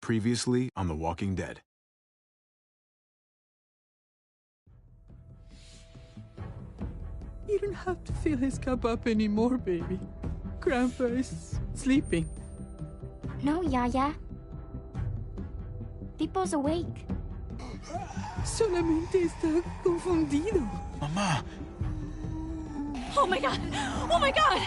Previously on The Walking Dead. You don't have to fill his cup up anymore, baby. Grandpa is sleeping. No, Yaya. Tipo's awake. Solamente está confundido. Mamá! Oh my god! Oh my god!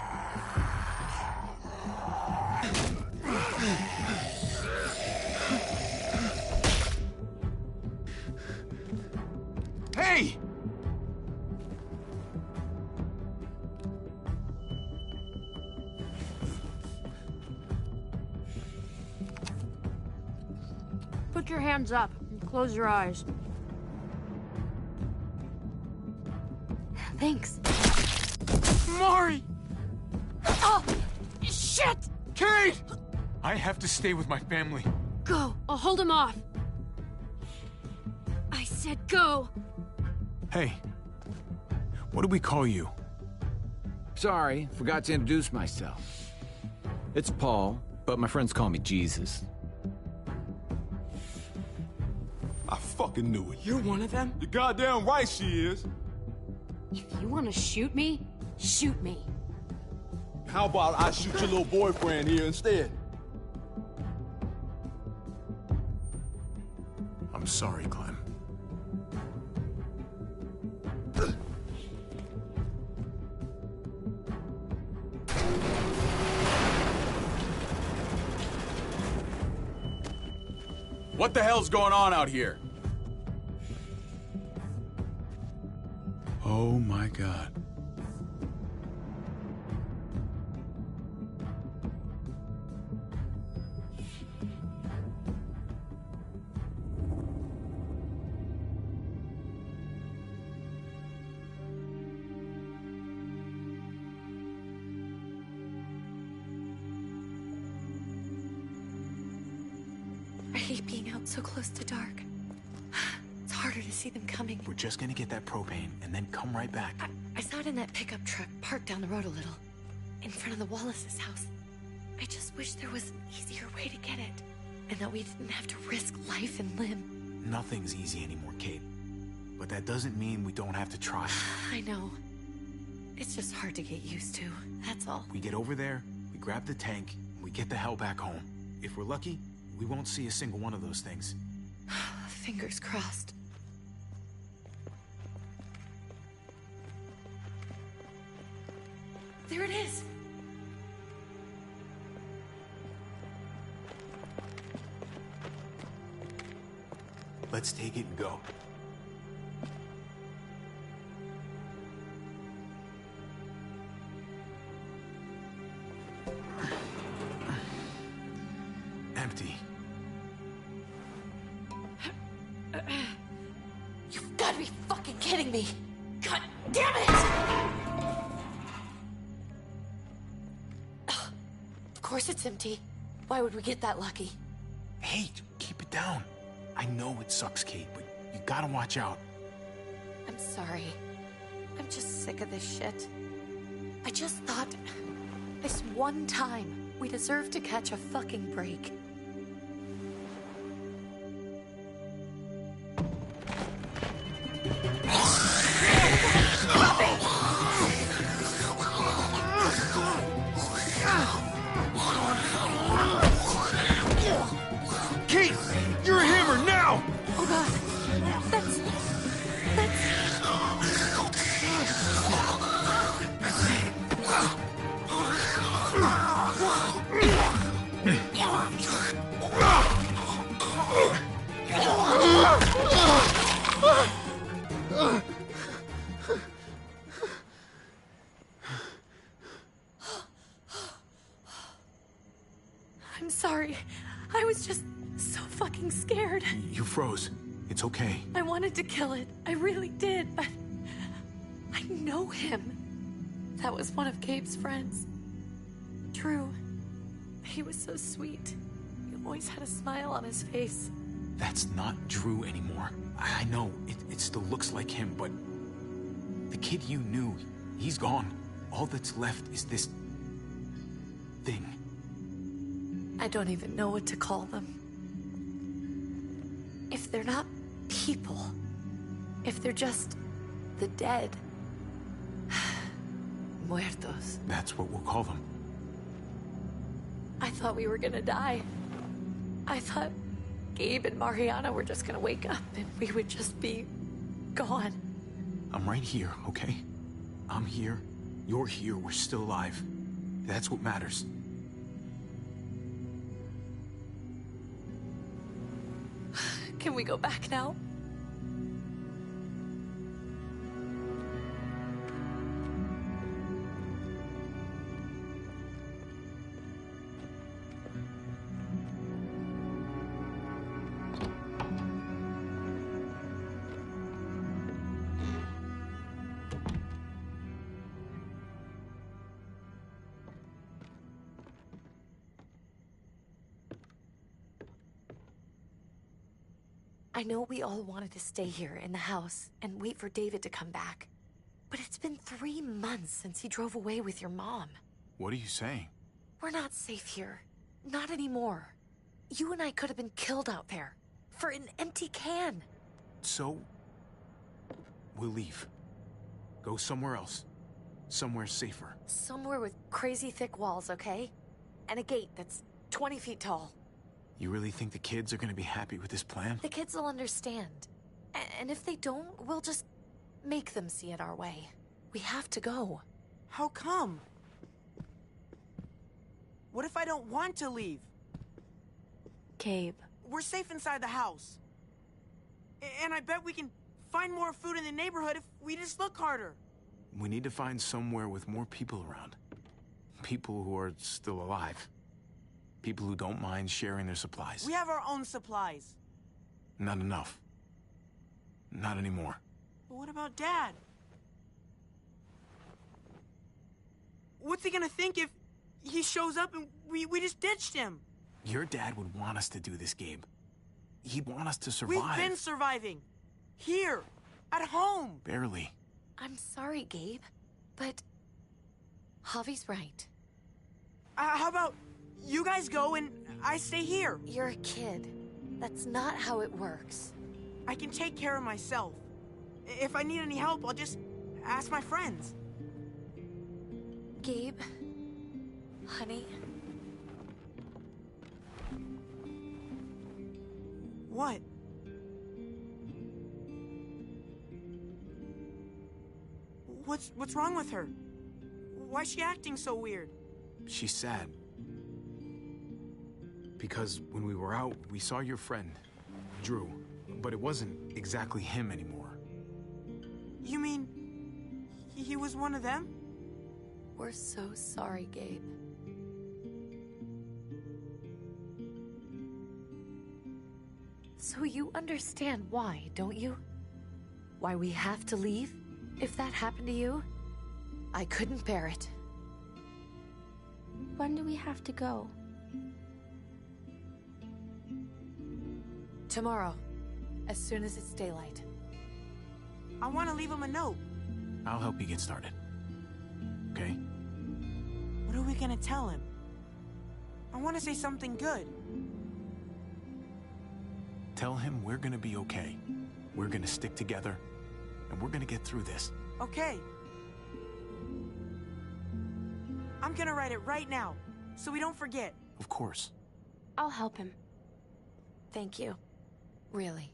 Hey! Put your hands up and close your eyes. Thanks. Mari! Oh! Shit! Kate! I have to stay with my family. Go! I'll hold him off. I said go! Hey. What do we call you? Sorry, forgot to introduce myself. It's Paul, but my friends call me Jesus. I fucking knew it. You're one of them? You're goddamn right she is. If you want to shoot me, shoot me. How about I shoot your little boyfriend here instead? I'm sorry, Clem. What the hell's going on out here? Oh my God. I hate being out so close to dark. It's harder to see them coming. We're just gonna get that propane and then come right back. I saw it in that pickup truck parked down the road a little, in front of the Wallace's house. I just wish there was an easier way to get it, and that we didn't have to risk life and limb. Nothing's easy anymore, Kate. But that doesn't mean we don't have to try. I know. It's just hard to get used to, that's all. We get over there, we grab the tank, we get the hell back home. If we're lucky, we won't see a single one of those things. Fingers crossed. There it is! Let's take it and go. Empty. You've got to be fucking kidding me! God damn it! Of course it's empty. Why would we get that lucky? Hey, keep it down. I know it sucks, Kate, but you gotta watch out. I'm sorry. I'm just sick of this shit. I just thought, this one time, we deserve to catch a fucking break. Kate! You're a hammer now! Oh god, that's... I'm sorry. I was just so fucking scared. You froze. It's okay. I wanted to kill it. I really did, but... I know him. That was one of Gabe's friends. Drew. He was so sweet. He always had a smile on his face. That's not Drew anymore. I know, it still looks like him, but... The kid you knew, he's gone. All that's left is this... thing. I don't even know what to call them. they're not people, if they're just the dead, muertos. That's what we'll call them. I thought we were gonna die. I thought Gabe and Mariana were just gonna wake up and we would just be gone. I'm right here, okay? I'm here. You're here. We're still alive. That's what matters. Can we go back now? I know we all wanted to stay here in the house and wait for David to come back. But it's been 3 months since he drove away with your mom. What are you saying? We're not safe here. Not anymore. You and I could have been killed out there. For an empty can. So, we'll leave. Go somewhere else. Somewhere safer. Somewhere with crazy thick walls, okay? And a gate that's 20 feet tall. You really think the kids are gonna be happy with this plan? The kids will understand. And if they don't, we'll just make them see it our way. We have to go. How come? What if I don't want to leave? Gabe. We're safe inside the house. And I bet we can find more food in the neighborhood if we just look harder. We need to find somewhere with more people around. People who are still alive. People who don't mind sharing their supplies. We have our own supplies. Not enough. Not anymore. But what about Dad? What's he gonna think if he shows up and we just ditched him? Your dad would want us to do this, Gabe. He'd want us to survive. We've been surviving. Here. At home. Barely. I'm sorry, Gabe. But Javi's right. How about you guys go and I stay here? You're a kid. That's not how it works. I can take care of myself. If I need any help, I'll just ask my friends. Gabe, honey. What? What's wrong with her? Why's she acting so weird? She's sad. Because when we were out, we saw your friend, Drew. But it wasn't exactly him anymore. You mean he was one of them? We're so sorry, Gabe. So you understand why, don't you? Why we have to leave? If that happened to you, I couldn't bear it. When do we have to go? Tomorrow, as soon as it's daylight. I want to leave him a note. I'll help you get started. Okay? What are we gonna tell him? I want to say something good. Tell him we're gonna be okay. We're gonna stick together, and we're gonna get through this. Okay. I'm gonna write it right now, so we don't forget. Of course. I'll help him. Thank you. Really.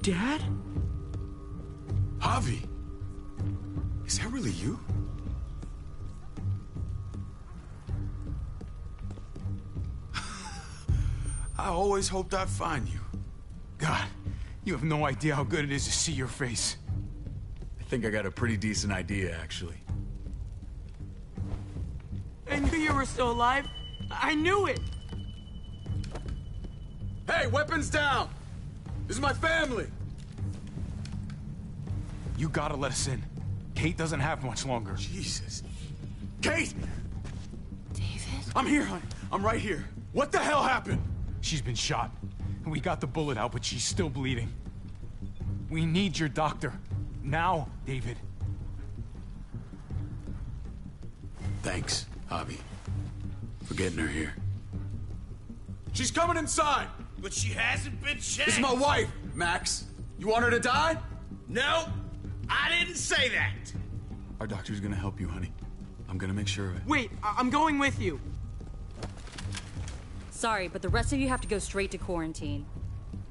Dad? Javi! Is that really you? I always hoped I'd find you. God, you have no idea how good it is to see your face. I think I got a pretty decent idea, actually. I knew you were still alive. I knew it. Hey, weapons down! This is my family! You gotta let us in. Kate doesn't have much longer. Jesus. Kate! David? I'm here, honey. I'm right here. What the hell happened? She's been shot. We got the bullet out, but she's still bleeding. We need your doctor. Now, David. Thanks, Javi, for getting her here. She's coming inside! But she hasn't been checked. This is my wife, Max. You want her to die? No, I didn't say that. Our doctor's gonna help you, honey. I'm gonna make sure of it. Wait, I'm going with you. Sorry, but the rest of you have to go straight to quarantine.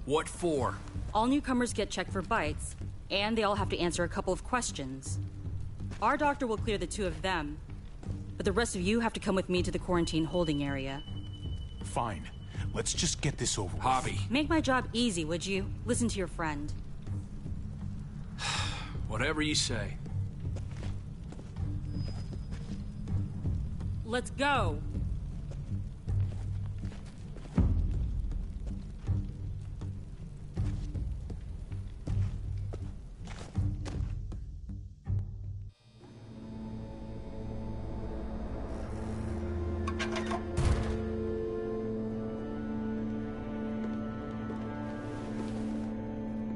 What for? All newcomers get checked for bites, and they all have to answer a couple of questions. Our doctor will clear the two of them, but the rest of you have to come with me to the quarantine holding area. Fine. Let's just get this over with. Javi. Make my job easy, would you? Listen to your friend. Whatever you say. Let's go!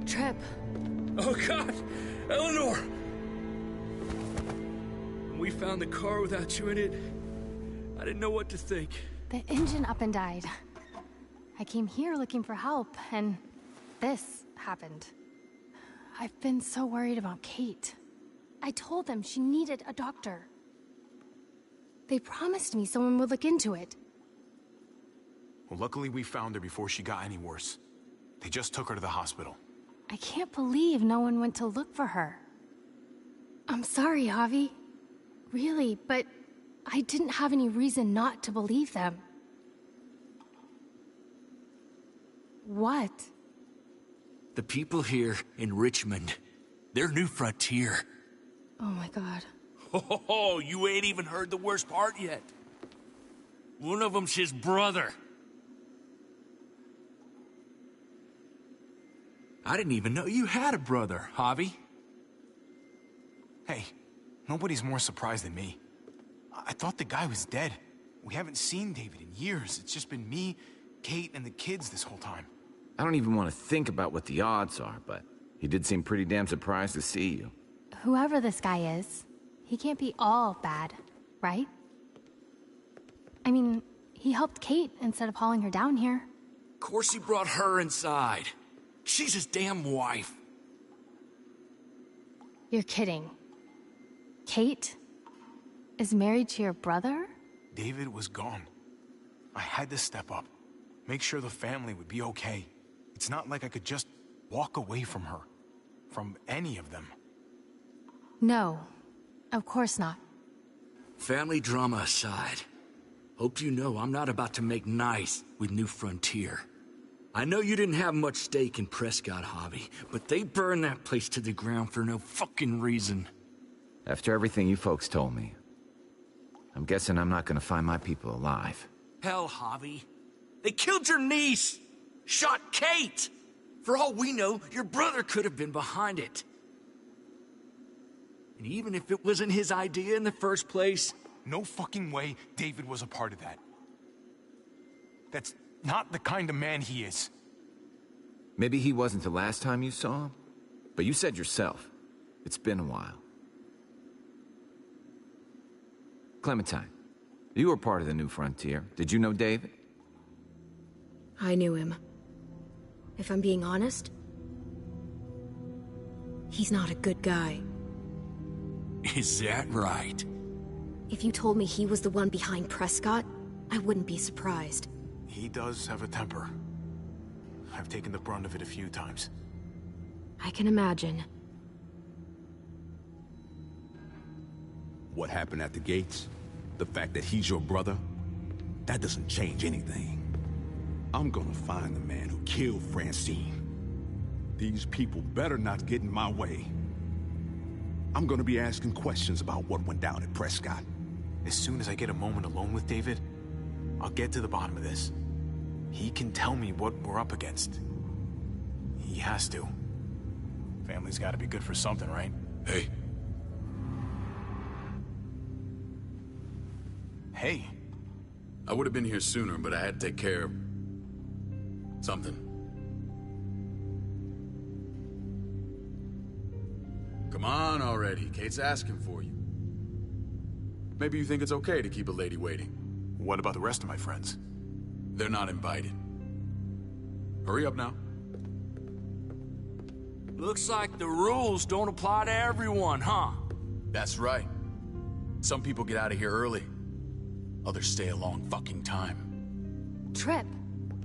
Trip. Oh, God! Eleanor! When we found the car without you in it, I didn't know what to think. The engine up and died. I came here looking for help, and this happened. I've been so worried about Kate. I told them she needed a doctor. They promised me someone would look into it. Well, luckily we found her before she got any worse. They just took her to the hospital. I can't believe no one went to look for her. I'm sorry, Javi. Really, but I didn't have any reason not to believe them. What? The people here in Richmond, they're New Frontier. Oh my God. Oh, you ain't even heard the worst part yet. One of them's his brother. I didn't even know you had a brother, Javi. Hey, nobody's more surprised than me. I thought the guy was dead. We haven't seen David in years. It's just been me, Kate, and the kids this whole time. I don't even want to think about what the odds are, but he did seem pretty damn surprised to see you. Whoever this guy is, he can't be all bad, right? I mean, he helped Kate instead of hauling her down here. Of course he brought her inside. She's his damn wife. You're kidding. Kate is married to your brother? David was gone. I had to step up, make sure the family would be okay. It's not like I could just walk away from her, from any of them. No, of course not. Family drama aside, hope you know I'm not about to make nice with New Frontier. I know you didn't have much stake in Prescott, Javi, but they burned that place to the ground for no fucking reason. After everything you folks told me, I'm guessing I'm not gonna find my people alive. Hell, Javi. They killed your niece! Shot Kate! For all we know, your brother could have been behind it. And even if it wasn't his idea in the first place... No fucking way David was a part of that. That's not the kind of man he is. Maybe he wasn't the last time you saw him, but you said yourself, it's been a while. Clementine, you were part of the New Frontier. Did you know David? I knew him. If I'm being honest, he's not a good guy. Is that right? If you told me he was the one behind Prescott, I wouldn't be surprised. He does have a temper. I've taken the brunt of it a few times. I can imagine. What happened at the gates? The fact that he's your brother? That doesn't change anything. I'm gonna find the man who killed Francine. These people better not get in my way. I'm gonna be asking questions about what went down at Prescott. As soon as I get a moment alone with David, I'll get to the bottom of this. He can tell me what we're up against. He has to. Family's gotta be good for something, right? Hey. Hey. I would have been here sooner, but I had to take care of something. Come on already. Kate's asking for you. Maybe you think it's okay to keep a lady waiting. What about the rest of my friends? They're not invited. Hurry up now. Looks like the rules don't apply to everyone, huh? That's right. Some people get out of here early. Others stay a long fucking time. Trip,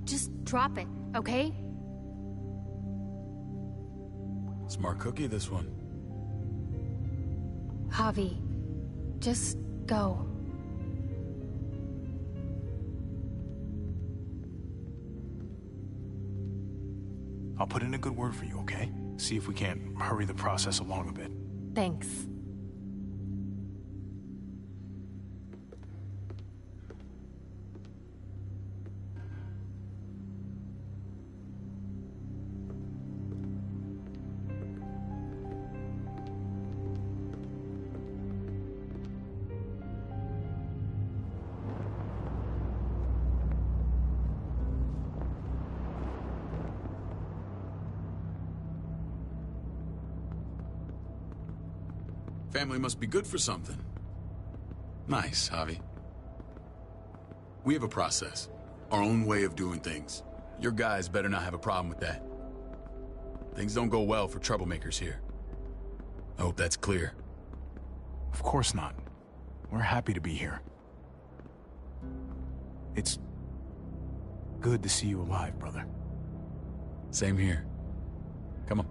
just drop it, okay? Smart cookie, this one. Javi, just go. I'll put in a good word for you, okay? See if we can't hurry the process along a bit. Thanks. Family must be good for something. Nice, Javi. We have a process. Our own way of doing things. Your guys better not have a problem with that. Things don't go well for troublemakers here. I hope that's clear. Of course not. We're happy to be here. It's good to see you alive, brother. Same here. Come on.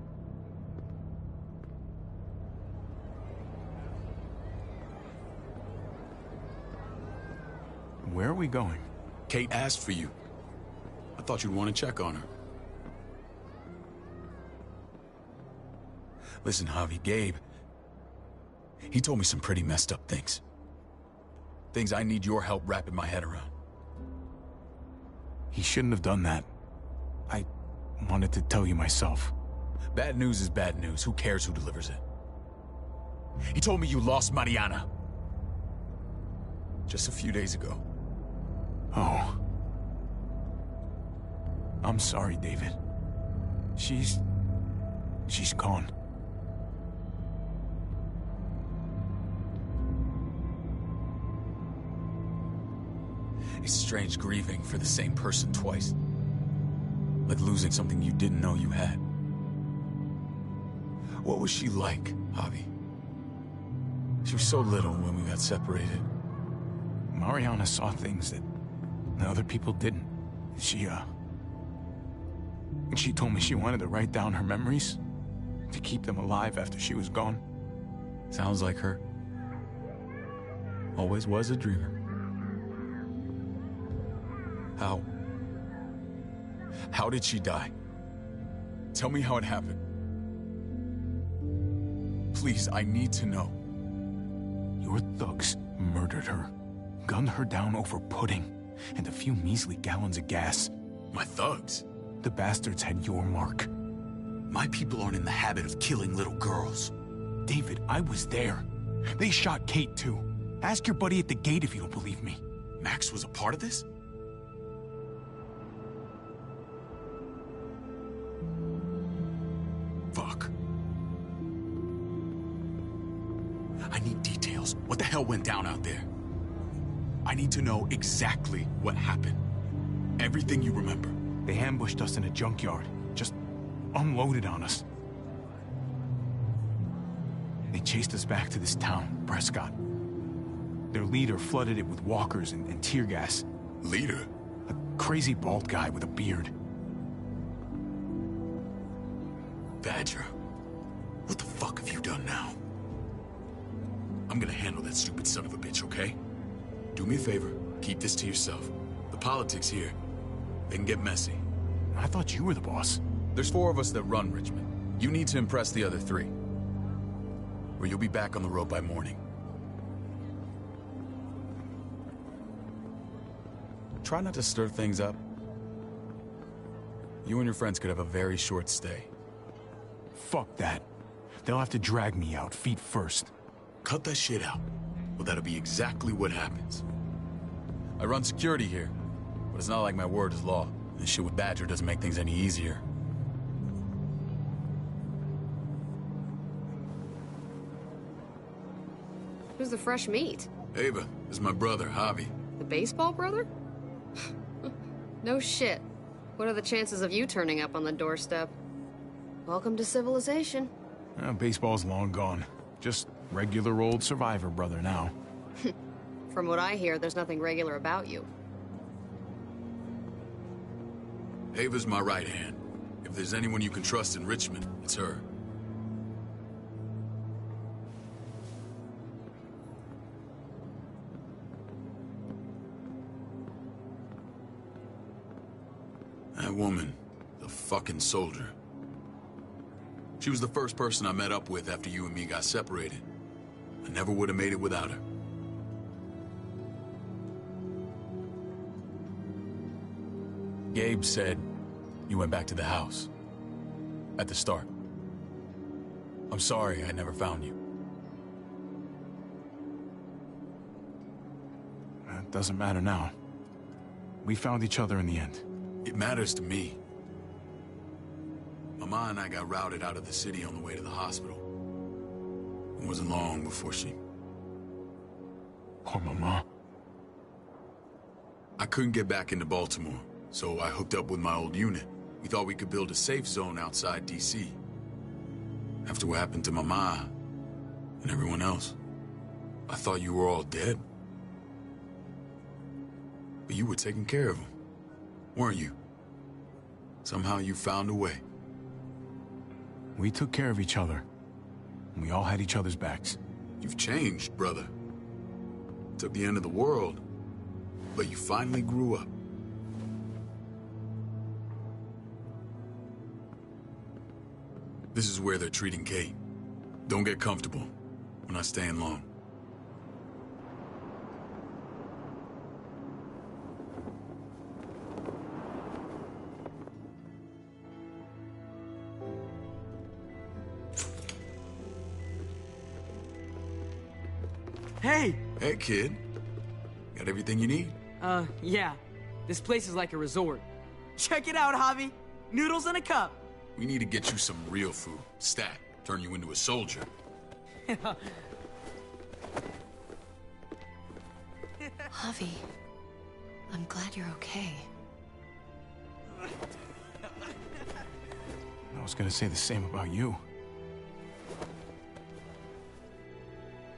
Where are we going? Kate asked for you. I thought you'd want to check on her. Listen, Javi, Gabe... he told me some pretty messed up things. Things I need your help wrapping my head around. He shouldn't have done that. I wanted to tell you myself. Bad news is bad news. Who cares who delivers it? He told me you lost Mariana. Just a few days ago. Oh. I'm sorry, David. She's gone. It's strange grieving for the same person twice. Like losing something you didn't know you had. What was she like, Javi? She was so little when we got separated. Mariana saw things that other people didn't. She told me she wanted to write down her memories to keep them alive after she was gone. Sounds like her. Always was a dreamer. How did she die? Tell me how it happened. Please, I need to know. Your thugs murdered her, gunned her down over pudding and a few measly gallons of gas. My thugs? The bastards had your mark. My people aren't in the habit of killing little girls. David, I was there. They shot Kate too. Ask your buddy at the gate if you don't believe me. Max was a part of this? Fuck. I need details. What the hell went down out there? I need to know exactly what happened. Everything you remember. They ambushed us in a junkyard. Just unloaded on us. They chased us back to this town, Prescott. Their leader flooded it with walkers and tear gas. Leader? A crazy bald guy with a beard. Badger. I'm gonna handle that stupid son of a bitch, okay? Do me a favor, keep this to yourself. The politics here, they can get messy. I thought you were the boss. There's 4 of us that run Richmond. You need to impress the other 3. Or you'll be back on the road by morning. Try not to stir things up. You and your friends could have a very short stay. Fuck that. They'll have to drag me out, feet first. Cut that shit out. Well, that'll be exactly what happens. I run security here, but it's not like my word is law. This shit with Badger doesn't make things any easier. Who's the fresh meat? Ava, this is my brother, Javi. The baseball brother? No shit. What are the chances of you turning up on the doorstep? Welcome to civilization. Baseball's long gone. Just regular old survivor brother now. From what I hear, there's nothing regular about you. Ava's my right hand. If there's anyone you can trust in Richmond, it's her. That woman, the fucking soldier. She was the first person I met up with after you and me got separated. I never would have made it without her. Gabe said you went back to the house. At the start. I'm sorry I never found you. It doesn't matter now. We found each other in the end. It matters to me. Mama and I got routed out of the city on the way to the hospital. It wasn't long before she... Poor Mama. I couldn't get back into Baltimore, so I hooked up with my old unit. We thought we could build a safe zone outside D.C. After what happened to Mama and everyone else, I thought you were all dead. But you were taking care of them, weren't you? Somehow you found a way. We took care of each other. And we all had each other's backs. You've changed, brother. Took the end of the world, but you finally grew up. This is where they're treating Kate. Don't get comfortable. We're not staying long. Hey! Hey, kid. Got everything you need? Yeah. This place is like a resort. Check it out, Javi. Noodles in a cup. We need to get you some real food. Stat. Turn you into a soldier. Javi, I'm glad you're okay. I was gonna say the same about you.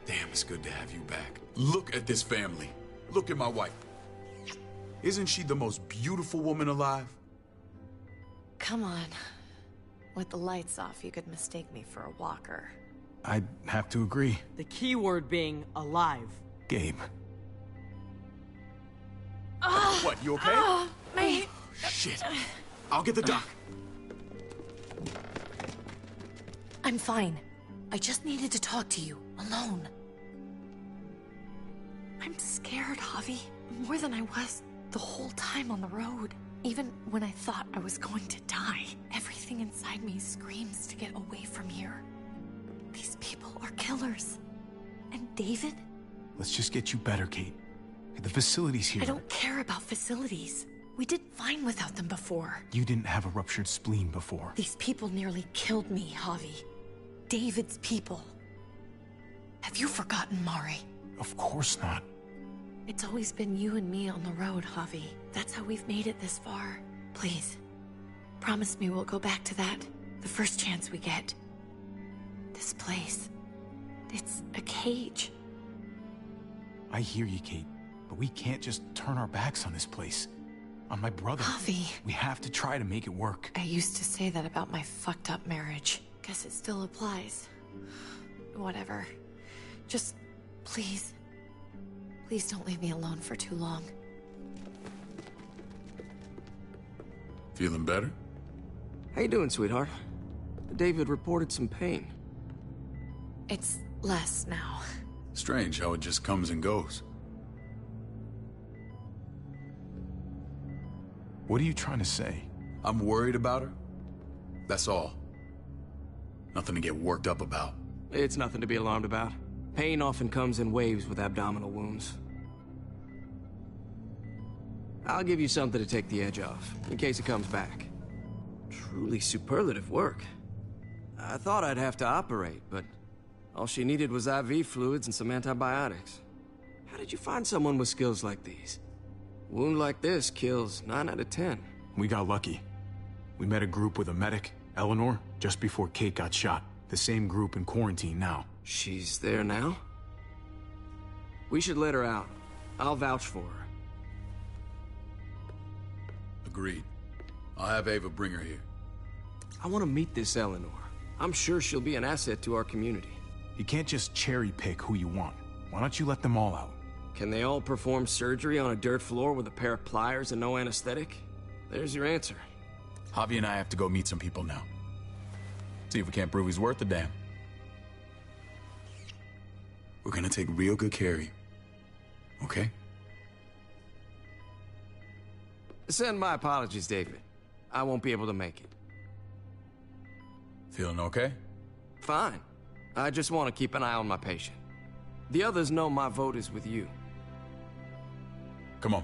Damn, it's good to have you back. Look at this family. Look at my wife. Isn't she the most beautiful woman alive? Come on. With the lights off, you could mistake me for a walker. I'd have to agree. The key word being alive. Gabe. What, you okay? My... Shit. I'll get the doc. I'm fine. I just needed to talk to you, alone. I'm scared, Javi. More than I was the whole time on the road. Even when I thought I was going to die, everything inside me screams to get away from here. These people are killers. And David? Let's just get you better, Kate. The facility's here. I don't care about facilities. We did fine without them before. You didn't have a ruptured spleen before. These people nearly killed me, Javi. David's people. Have you forgotten, Mari? Of course not. It's always been you and me on the road, Javi. That's how we've made it this far. Please, promise me we'll go back to that the first chance we get. This place, it's a cage. I hear you, Kate, but we can't just turn our backs on this place. On my brother. Javi. We have to try to make it work. I used to say that about my fucked up marriage. Guess it still applies. Whatever. Just Please. Please don't leave me alone for too long. Feeling better? How you doing, sweetheart? David reported some pain. It's less now. Strange how it just comes and goes. What are you trying to say? I'm worried about her. That's all. Nothing to get worked up about. It's nothing to be alarmed about. Pain often comes in waves with abdominal wounds. I'll give you something to take the edge off, in case it comes back. Truly superlative work. I thought I'd have to operate, but all she needed was IV fluids and some antibiotics. How did you find someone with skills like these? A wound like this kills 9 out of 10. We got lucky. We met a group with a medic, Eleanor, just before Kate got shot. The same group in quarantine now. She's there now? We should let her out. I'll vouch for her. Agreed. I'll have Ava bring her here. I want to meet this Eleanor. I'm sure she'll be an asset to our community. You can't just cherry pick who you want. Why don't you let them all out? Can they all perform surgery on a dirt floor with a pair of pliers and no anesthetic? There's your answer. Javi and I have to go meet some people now. See if we can't prove he's worth a damn. We're gonna take real good care of you. Okay? Send my apologies, David. I won't be able to make it. Feeling okay? Fine. I just want to keep an eye on my patient. The others know my vote is with you. Come on.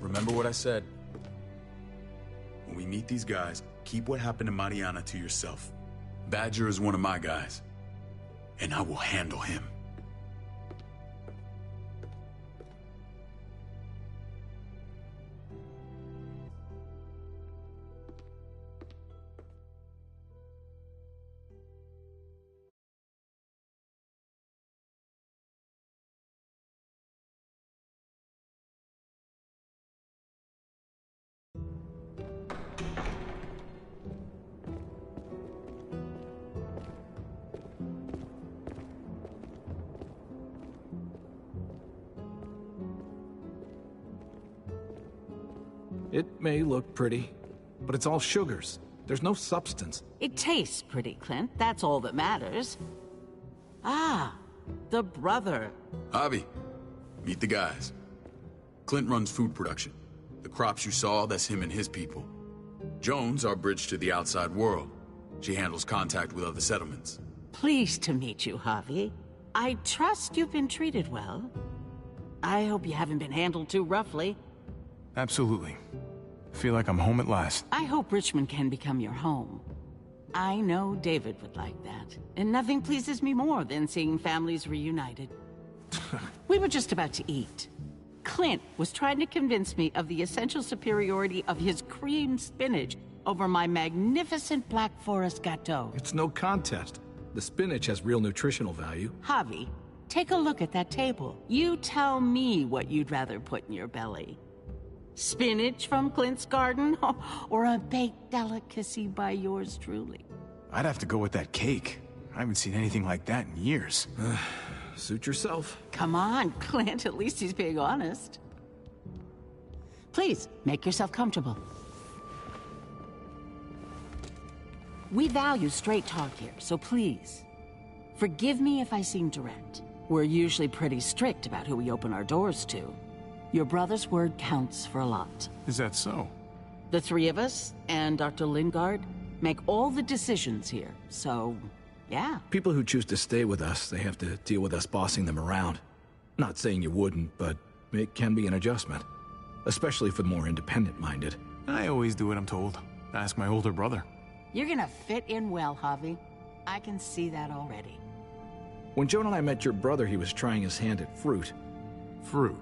Remember what I said. When we meet these guys, keep what happened to Mariana to yourself. Badger is one of my guys, and I will handle him. It may look pretty, but it's all sugars. There's no substance. It tastes pretty, Clint. That's all that matters. Ah, the brother. Javi, meet the guys. Clint runs food production. The crops you saw, that's him and his people. Jones, our bridge to the outside world. She handles contact with other settlements. Pleased to meet you, Javi. I trust you've been treated well. I hope you haven't been handled too roughly. Absolutely. Feel like I'm home at last. I hope Richmond can become your home. I know David would like that. And nothing pleases me more than seeing families reunited. We were just about to eat. Clint was trying to convince me of the essential superiority of his cream spinach over my magnificent Black Forest gâteau. It's no contest. The spinach has real nutritional value. Javi, take a look at that table. You tell me what you'd rather put in your belly. Spinach from Clint's garden, or a baked delicacy by yours truly? I'd have to go with that cake. I haven't seen anything like that in years. Suit yourself. Come on, Clint, at least he's being honest. Please, make yourself comfortable. We value straight talk here, so please, forgive me if I seem direct. We're usually pretty strict about who we open our doors to. Your brother's word counts for a lot. Is that so? The three of us, and Dr. Lingard, make all the decisions here, so, yeah. People who choose to stay with us, they have to deal with us bossing them around. Not saying you wouldn't, but it can be an adjustment. Especially for the more independent-minded. I always do what I'm told. Ask my older brother. You're gonna fit in well, Javi. I can see that already. When Joan and I met your brother, he was trying his hand at fruit. Fruit?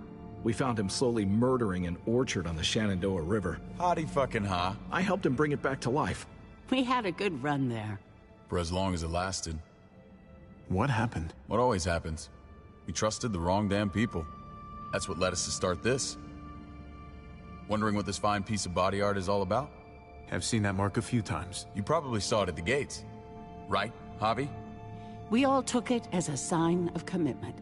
We found him slowly murdering an orchard on the Shenandoah River. Howdy fucking ha. I helped him bring it back to life. We had a good run there. For as long as it lasted. What happened? What always happens. We trusted the wrong damn people. That's what led us to start this. Wondering what this fine piece of body art is all about? I've seen that mark a few times. You probably saw it at the gates. Right, Javi? We all took it as a sign of commitment.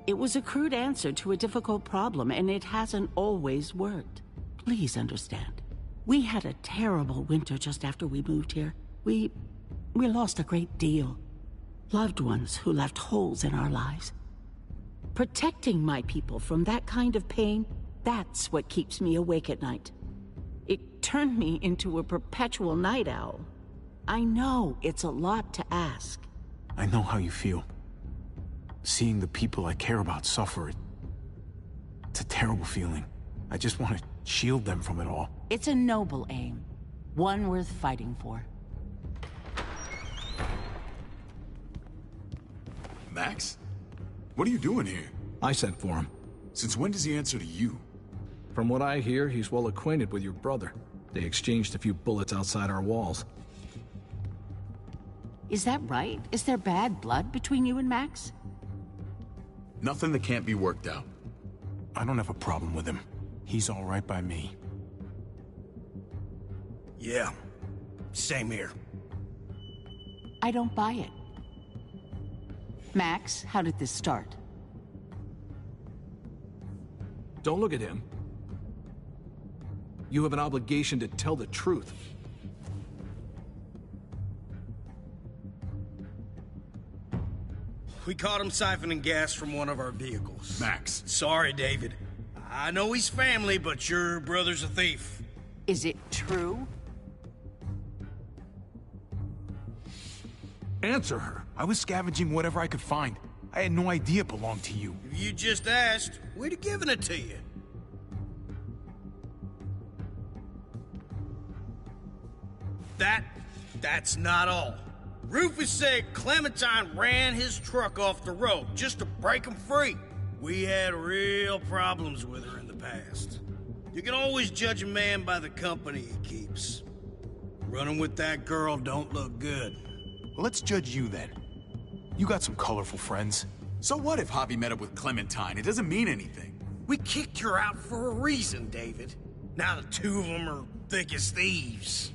It was a crude answer to a difficult problem, and it hasn't always worked. Please understand. We had a terrible winter just after we moved here. We lost a great deal. Loved ones who left holes in our lives. Protecting my people from that kind of pain, that's what keeps me awake at night. It turned me into a perpetual night owl. I know it's a lot to ask. I know how you feel. Seeing the people I care about suffer, it's a terrible feeling. I just want to shield them from it all. It's a noble aim. One worth fighting for. Max? What are you doing here? I sent for him. Since when does he answer to you? From what I hear, he's well acquainted with your brother. They exchanged a few bullets outside our walls. Is that right? Is there bad blood between you and Max? Nothing that can't be worked out. I don't have a problem with him. He's all right by me. Yeah, same here. I don't buy it. Max, how did this start? Don't look at him. You have an obligation to tell the truth. We caught him siphoning gas from one of our vehicles. Max. Sorry, David. I know he's family, but your brother's a thief. Is it true? Answer her. I was scavenging whatever I could find. I had no idea it belonged to you. If you just asked, we'd have given it to you. That's not all. Rufus said Clementine ran his truck off the road just to break him free. We had real problems with her in the past. You can always judge a man by the company he keeps. Running with that girl don't look good. Well, let's judge you then. You got some colorful friends. So what if Javi met up with Clementine? It doesn't mean anything. We kicked her out for a reason, David. Now the two of them are thick as thieves.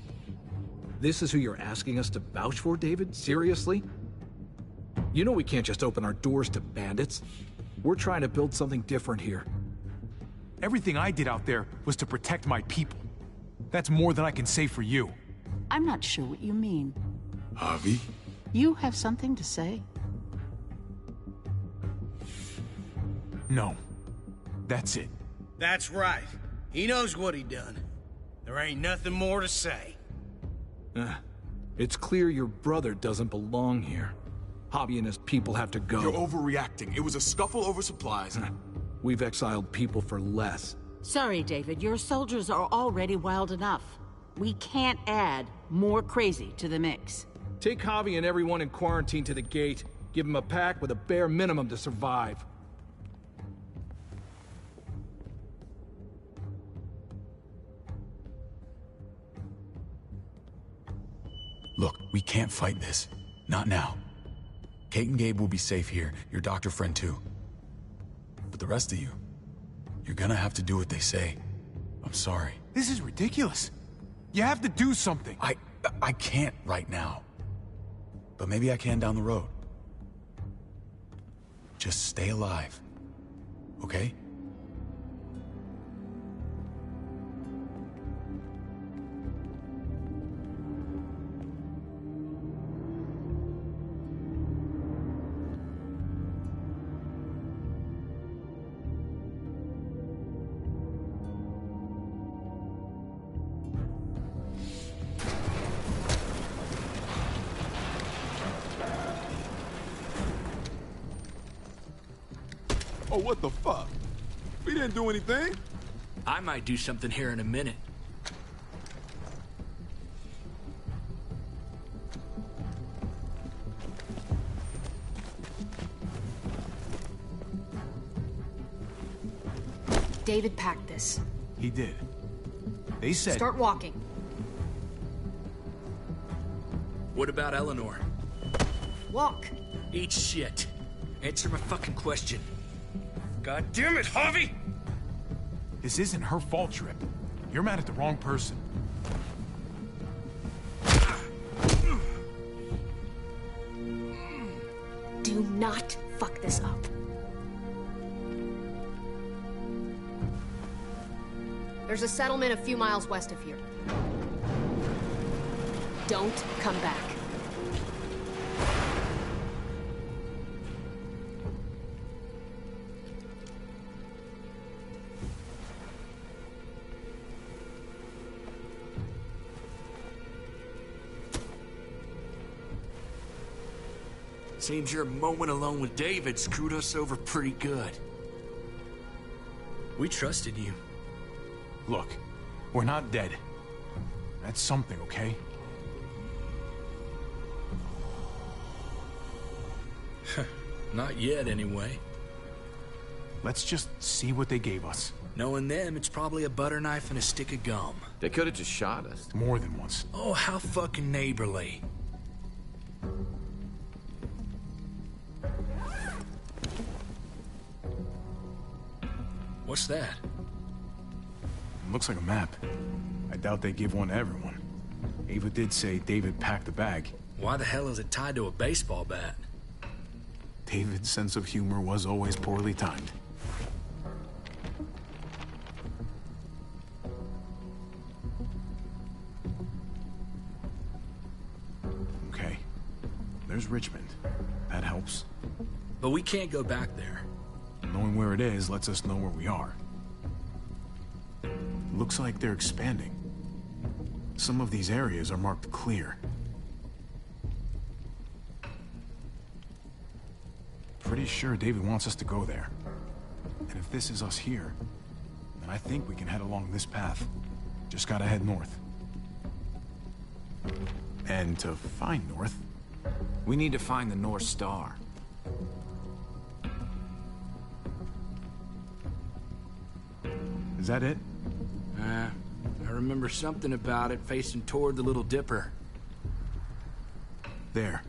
This is who you're asking us to vouch for, David? Seriously? You know we can't just open our doors to bandits. We're trying to build something different here. Everything I did out there was to protect my people. That's more than I can say for you. I'm not sure what you mean. Javi? You have something to say? No. That's it. That's right. He knows what he done. There ain't nothing more to say. It's clear your brother doesn't belong here. Javi and his people have to go. You're overreacting. It was a scuffle over supplies. We've exiled people for less. Sorry, David. Your soldiers are already wild enough. We can't add more crazy to the mix. Take Javi and everyone in quarantine to the gate. Give them a pack with a bare minimum to survive. Look, we can't fight this. Not now. Kate and Gabe will be safe here, your doctor friend too. But the rest of you, you're gonna have to do what they say. I'm sorry. This is ridiculous. You have to do something. I can't right now. But maybe I can down the road. Just stay alive. Okay? Oh, what the fuck? We didn't do anything. I might do something here in a minute. David packed this. He did. They said... Start walking. What about Eleanor? Walk. Eat shit. Answer my fucking question. God damn it, Javi! This isn't her fault, Trip. You're mad at the wrong person. Do not fuck this up. There's a settlement a few miles west of here. Don't come back. Seems your moment alone with David screwed us over pretty good. We trusted you. Look, we're not dead. That's something, okay? Not yet, anyway. Let's just see what they gave us. Knowing them, it's probably a butter knife and a stick of gum. They could have just shot us. More than once. Oh, how fucking neighborly. What's that? Looks like a map. I doubt they give one to everyone. Ava did say David packed the bag. Why the hell is it tied to a baseball bat? David's sense of humor was always poorly timed. Okay. There's Richmond. That helps. But we can't go back there. Knowing where it is lets us know where we are. Looks like they're expanding. Some of these areas are marked clear. Pretty sure David wants us to go there. And if this is us here, then I think we can head along this path. Just gotta head north. And to find north... We need to find the North Star. Is that it? I remember something about it facing toward the Little Dipper. There.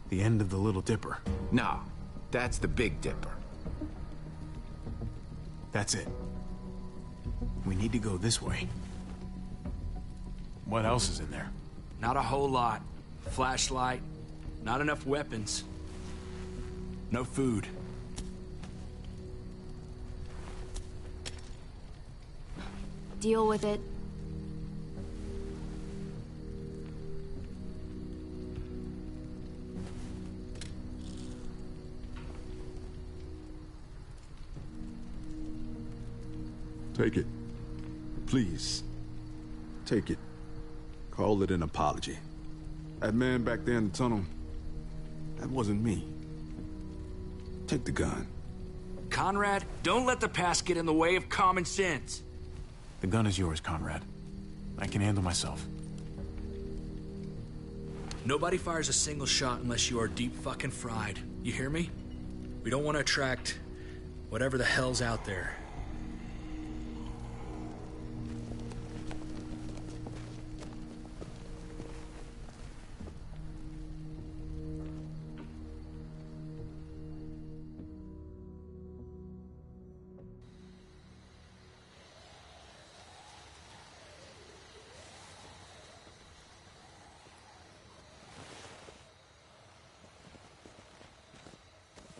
The end of the Little Dipper. No, that's the Big Dipper. That's it. We need to go this way. What else is in there? Not a whole lot. Flashlight. Not enough weapons. No food. Deal with it. Take it. Please. Take it. Call it an apology. That man back there in the tunnel, that wasn't me. Take the gun. Conrad, don't let the past get in the way of common sense. The gun is yours, Conrad. I can handle myself. Nobody fires a single shot unless you are deep fucking fried. You hear me? We don't want to attract whatever the hell's out there.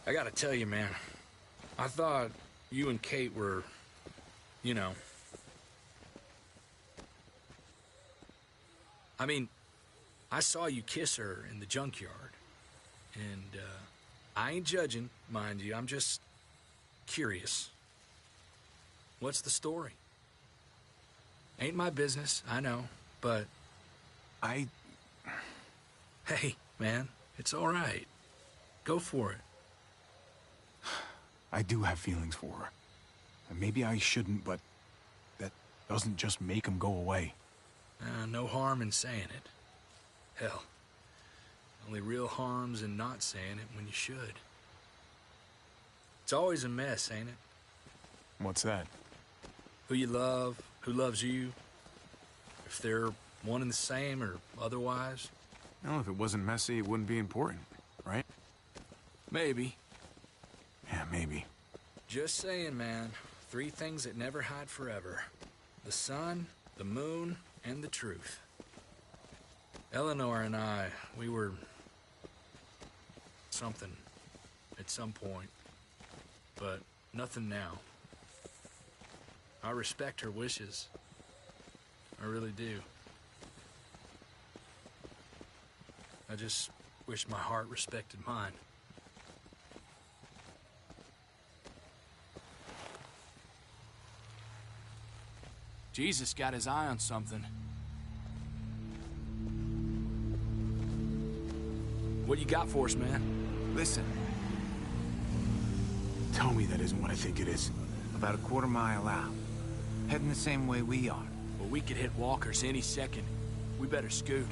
I gotta tell you, man, I thought you and Kate were, you know... I mean, I saw you kiss her in the junkyard. And, I ain't judging, mind you, I'm just curious. What's the story? Ain't my business, I know, but... Hey, man, it's all right. Go for it. I do have feelings for her. And maybe I shouldn't, but that doesn't just make them go away. No harm in saying it. Hell, only real harm's in not saying it when you should. It's always a mess, ain't it? What's that? Who you love, who loves you, if they're one and the same or otherwise. Well, if it wasn't messy, it wouldn't be important, right? Maybe. Yeah, maybe. Just saying, man. 3 things that never hide forever. The sun, the moon, and the truth. Eleanor and I, we were... something. at some point, but nothing now. I respect her wishes. I really do. I just wish my heart respected mine. Jesus got his eye on something. What you got for us, man? Listen. Tell me that isn't what I think it is. About a quarter-mile out. Heading the same way we are. Well, we could hit walkers any second. We better scoot.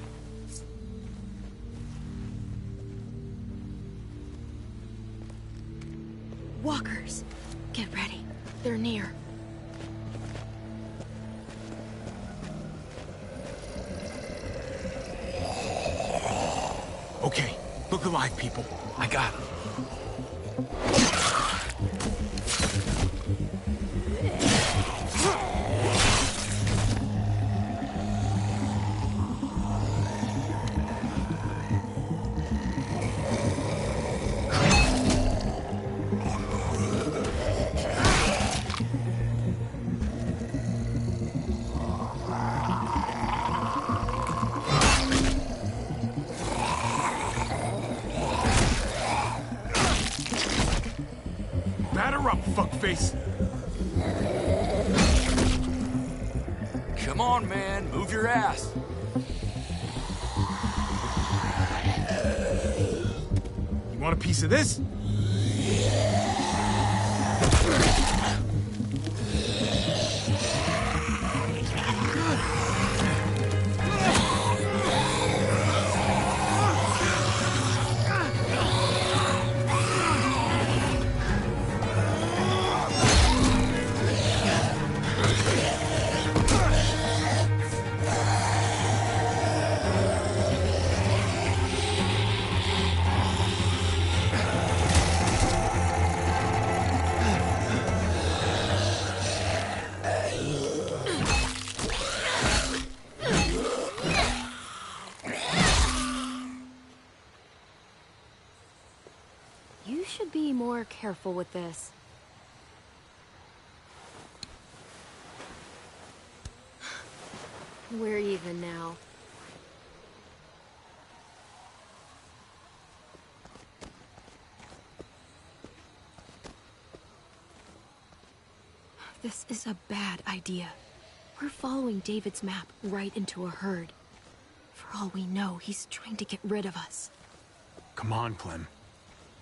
Walkers! Get ready. They're near. Okay, look alive, people. I got him. Batter up, fuckface! Come on, man. Move your ass. You want a piece of this? You should be more careful with this. We're even now. This is a bad idea. We're following David's map right into a herd. For all we know, he's trying to get rid of us. Come on, Clem.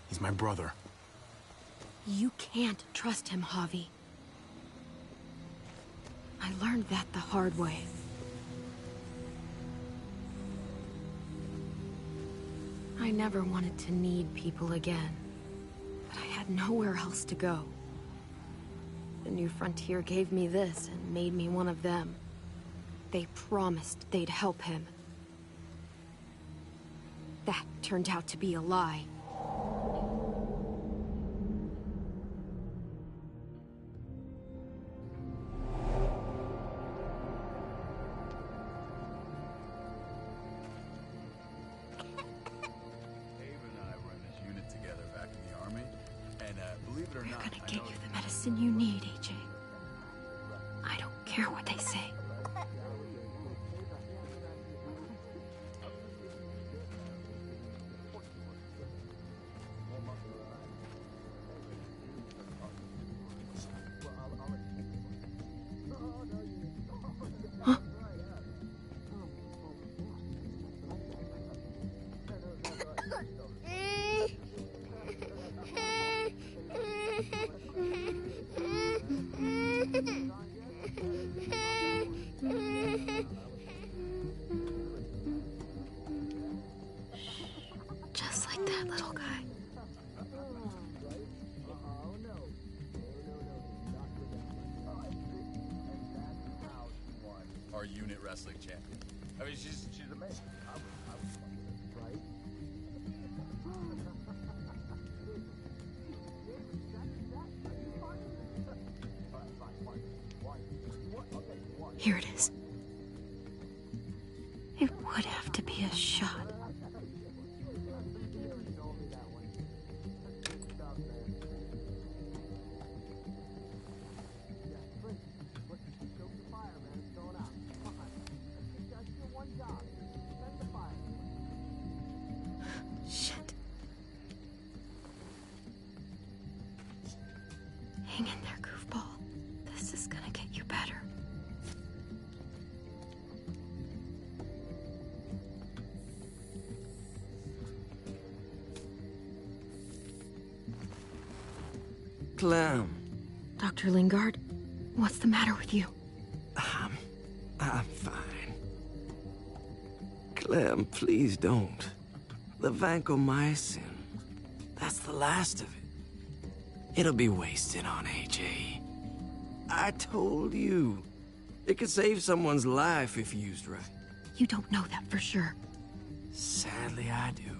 He's my brother. You can't trust him, Javi. I learned that the hard way. I never wanted to need people again, but I had nowhere else to go. The New Frontier gave me this and made me one of them. They promised they'd help him. That turned out to be a lie. Believe it or not, We're gonna get you the medicine you need, AJ. I don't care what they say. Huh? Just like that little guy. Our unit wrestling champion. I mean, she's amazing. Here it is. It would have to be a shot. Hang in there, goofball. This is gonna get you better. Clem. Dr. Lingard, what's the matter with you? I'm fine. Clem, please don't. The vancomycin, that's the last of it. It'll be wasted on AJ. I told you. It could save someone's life if used right. You don't know that for sure. Sadly, I do.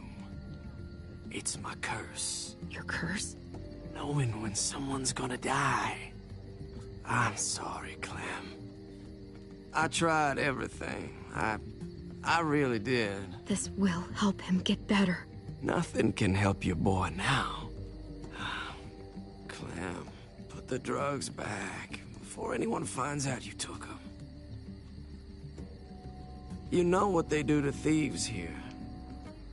It's my curse. Your curse? Knowing when someone's gonna die. I'm sorry, Clem. I tried everything. I really did. This will help him get better. Nothing can help your boy now. Clem, put the drugs back before anyone finds out you took them. You know what they do to thieves here.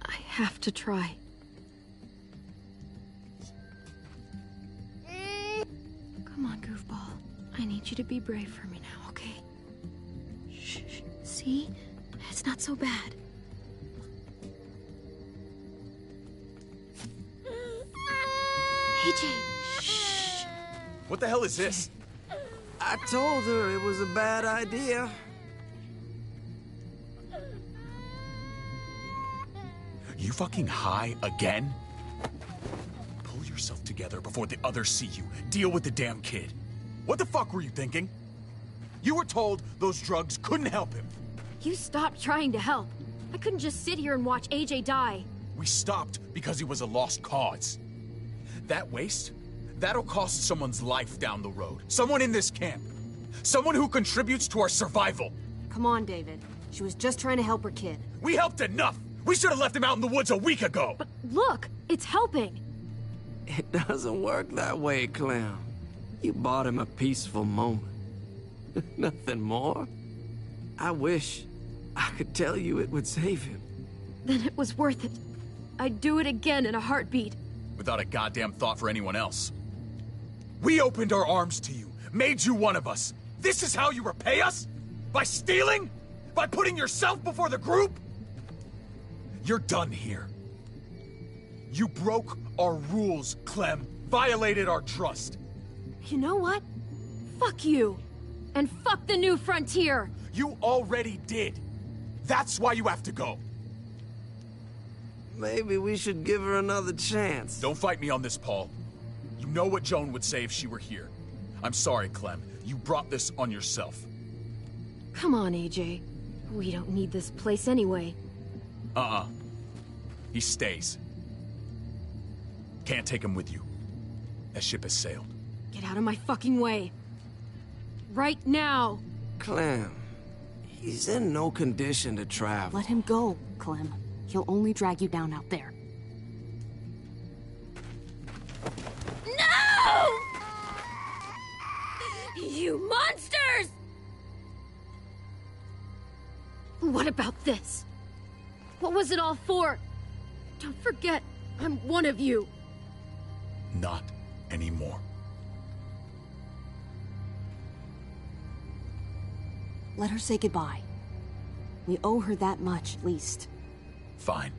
I have to try. Come on, goofball. I need you to be brave for me now, okay? Shh. See? It's not so bad. AJ, shh. What the hell is this? I told her it was a bad idea. You fucking high again? Pull yourself together before the others see you. Deal with the damn kid. What the fuck were you thinking? You were told those drugs couldn't help him. You stopped trying to help. I couldn't just sit here and watch AJ die. We stopped because he was a lost cause. That waste, that'll cost someone's life down the road. Someone in this camp. Someone who contributes to our survival. Come on, David. She was just trying to help her kid. We helped enough! We should have left him out in the woods a week ago! But look, it's helping! It doesn't work that way, Clem. You bought him a peaceful moment. Nothing more. I wish I could tell you it would save him. Then it was worth it. I'd do it again in a heartbeat. Without a goddamn thought for anyone else. We opened our arms to you, made you one of us. This is how you repay us? By stealing? By putting yourself before the group? You're done here. You broke our rules, Clem. Violated our trust. You know what? Fuck you. And fuck the new frontier. You already did. That's why you have to go. Maybe we should give her another chance. Don't fight me on this, Paul. You know what Joan would say if she were here. I'm sorry, Clem. You brought this on yourself. Come on, AJ. We don't need this place anyway. He stays. Can't take him with you. That ship has sailed. Get out of my fucking way. Right now. Clem, he's in no condition to travel. Let him go, Clem. He'll only drag you down out there. No! You monsters! What about this? What was it all for? Don't forget, I'm one of you. Not anymore. Let her say goodbye. We owe her that much, at least. Fine.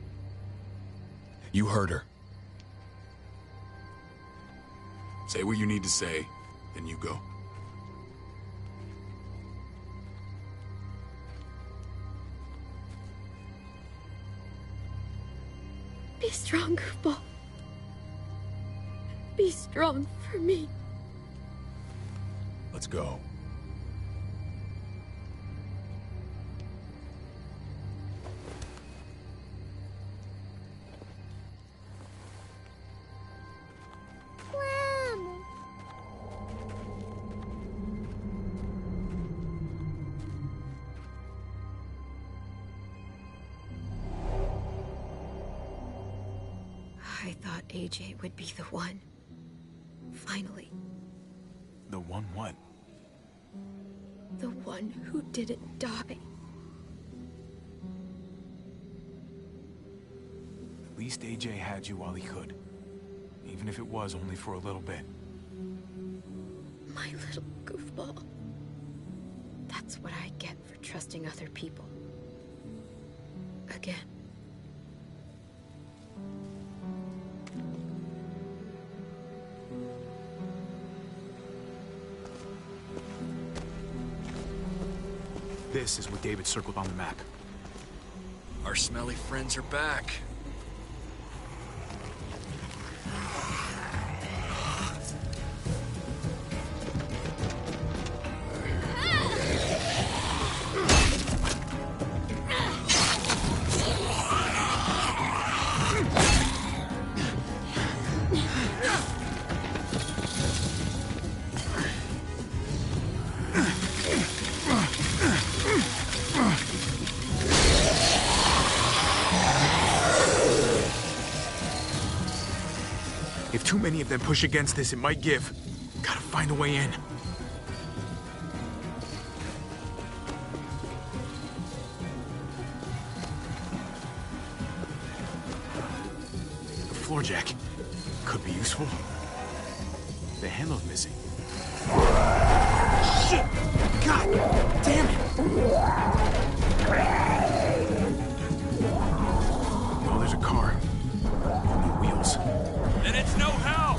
You heard her. Say what you need to say, then you go. Be strong, goofball. Be strong for me. Let's go. I thought AJ would be the one. Finally. The one what? The one who didn't die. At least AJ had you while he could. Even if it was only for a little bit. My little goofball. That's what I get for trusting other people. Again. This is what David circled on the map. Our smelly friends are back. If too many of them push against this, it might give. Gotta find a way in. The floor jack. Could be useful. The handle's missing. Shit! God damn it! Oh, there's a car. No wheels. Then it's no help!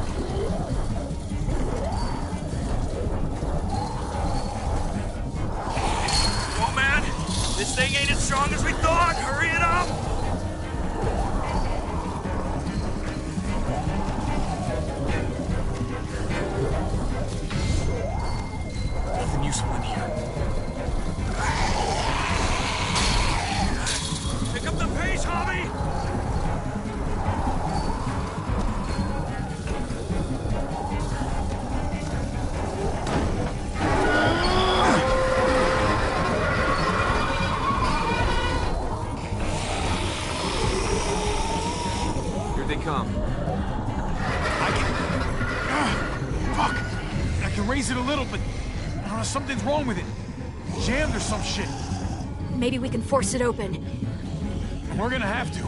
Oh man, this thing ain't as strong as we thought! Hurry it up! Nothing useful in here. Pick up the pace, Hobby! Come. Fuck! I can raise it a little, but I don't know, something's wrong with it. Jammed or some shit. Maybe we can force it open. And we're gonna have to.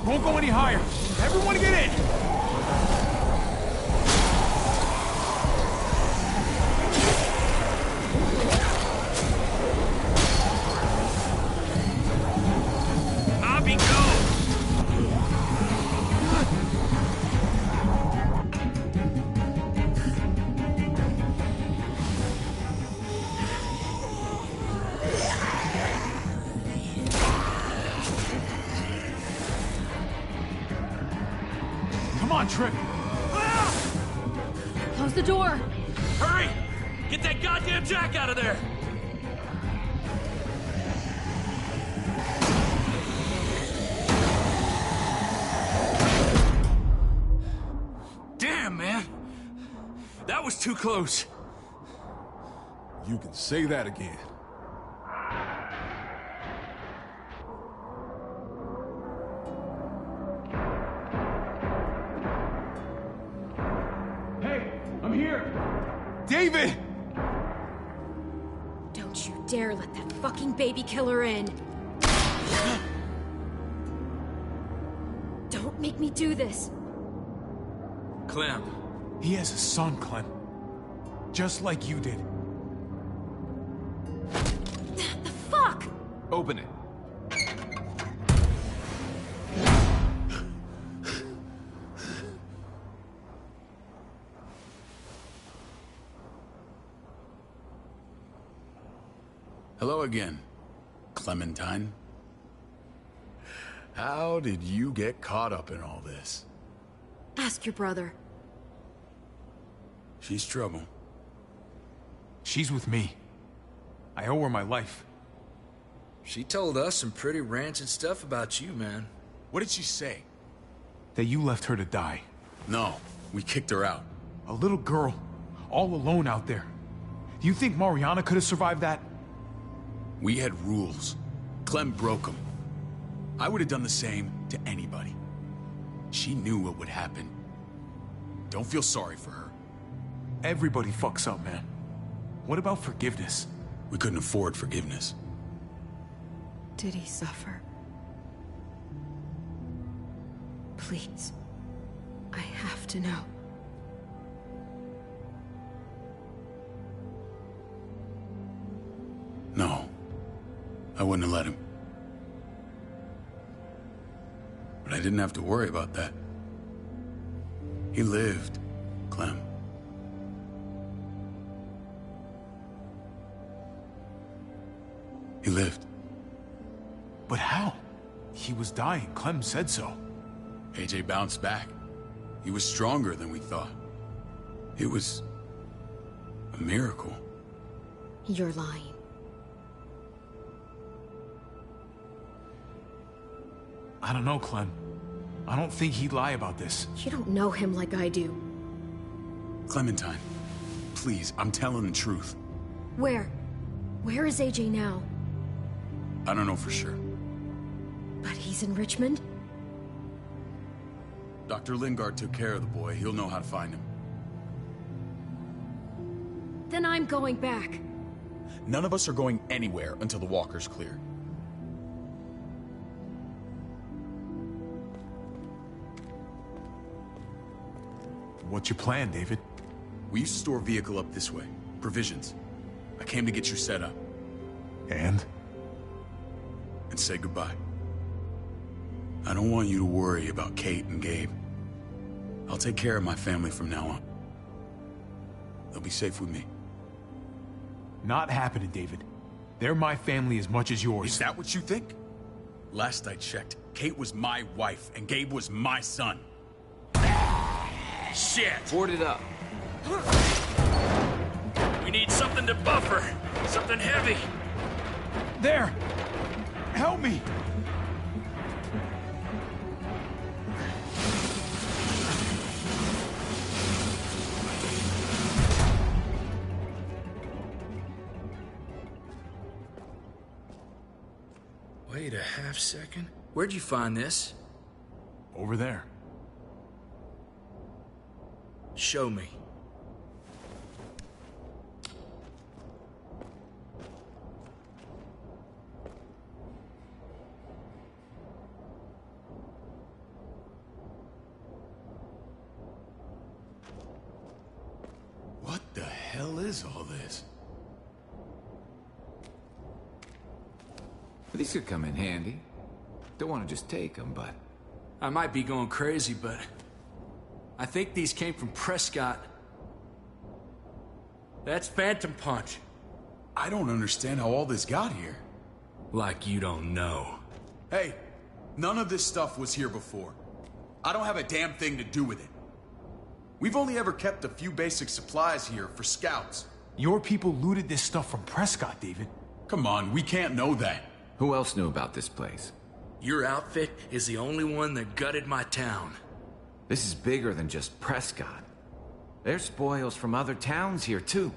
Won't go any higher. Everyone get in! Abby, go! Come on, Trip. Close the door. Hurry! Get that goddamn jack out of there! Damn, man! That was too close. You can say that again. David! Don't you dare let that fucking baby killer in. Don't make me do this. Clem. He has a son, Clem. Just like you did. The fuck? Open it. Hello again, Clementine. How did you get caught up in all this? Ask your brother. She's trouble. She's with me. I owe her my life. She told us some pretty rancid stuff about you, man. What did she say? That you left her to die. No, we kicked her out. A little girl, all alone out there. Do you think Mariana could have survived that? We had rules. Clem broke them. I would have done the same to anybody. She knew what would happen. Don't feel sorry for her. Everybody fucks up, man. What about forgiveness? We couldn't afford forgiveness. Did he suffer? Please. I have to know. No. I wouldn't have let him. But I didn't have to worry about that. He lived, Clem. He lived. But how? He was dying. Clem said so. AJ bounced back. He was stronger than we thought. It was a miracle. You're lying. I don't know, Clem. I don't think he'd lie about this. You don't know him like I do. Clementine, please, I'm telling the truth. Where? Where is AJ now? I don't know for sure. But he's in Richmond? Dr. Lingard took care of the boy. He'll know how to find him. Then I'm going back. None of us are going anywhere until the walker's clear. What's your plan, David? We used to store a vehicle up this way. Provisions. I came to get you set up. And? And say goodbye. I don't want you to worry about Kate and Gabe. I'll take care of my family from now on. They'll be safe with me. Not happening, David. They're my family as much as yours. Is that what you think? Last I checked, Kate was my wife and Gabe was my son. Shit! Board it up. We need something to buffer. Something heavy. There! Help me! Wait a half second. Where'd you find this? Over there. Show me. What the hell is all this? These could come in handy. Don't want to just take them, but... I might be going crazy, but... I think these came from Prescott. That's Phantom Punch. I don't understand how all this got here. Like you don't know. Hey, none of this stuff was here before. I don't have a damn thing to do with it. We've only ever kept a few basic supplies here for scouts. Your people looted this stuff from Prescott, David. Come on, we can't know that. Who else knew about this place? Your outfit is the only one that gutted my town. This is bigger than just Prescott. There's spoils from other towns here, too.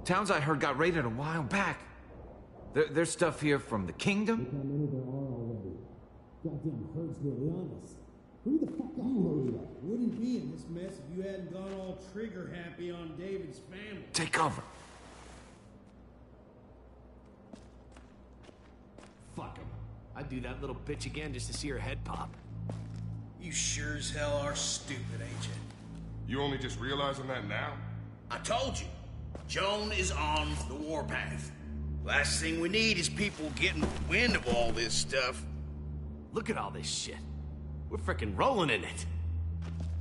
Towns I heard got raided a while back. There's stuff here from the Kingdom. Goddamn herd's really honest. Who the fuck are you? Wouldn't be in this mess if you hadn't gone all trigger happy on David's family. Take cover. Fuck him. I'd do that little bitch again just to see her head pop. You sure as hell are stupid, ain't you? You only just realizing that now? I told you. Joan is on the warpath. Last thing we need is people getting wind of all this stuff. Look at all this shit. We're frickin' rolling in it.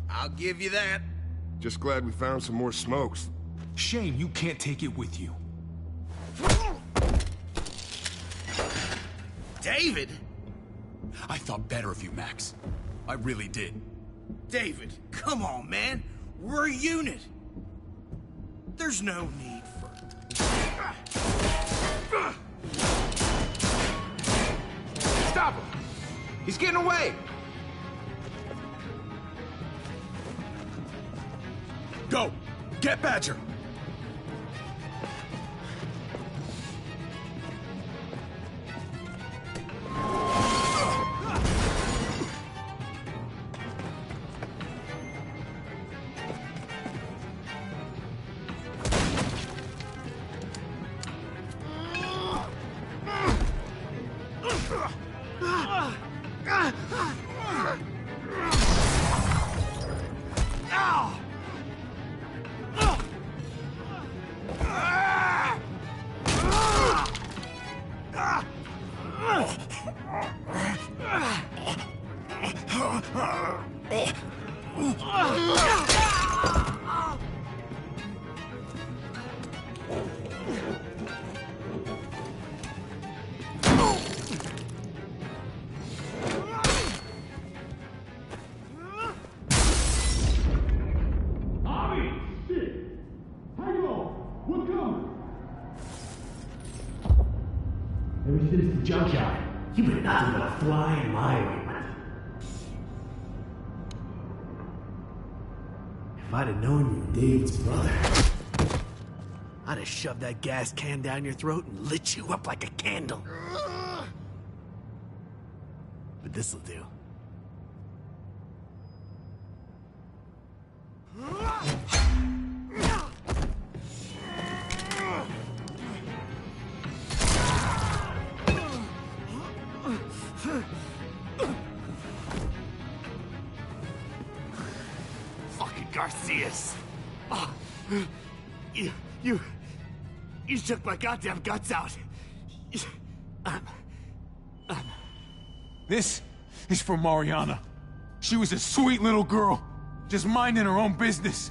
I'll give you that. Just glad we found some more smokes. Shame you can't take it with you. David? I thought better of you, Max. I really did. David, come on, man. We're a unit. There's no need for... Stop him! He's getting away! Go! Get Badger! Ever since the junkyard, you've been nothing but a fly in my ointment. If I'd have known you were David's brother, I'd have shoved that gas can down your throat and lit you up like a candle. But this'll do. Fucking Garcias. Oh, you shook my goddamn guts out. This is for Mariana. She was a sweet little girl, just minding her own business.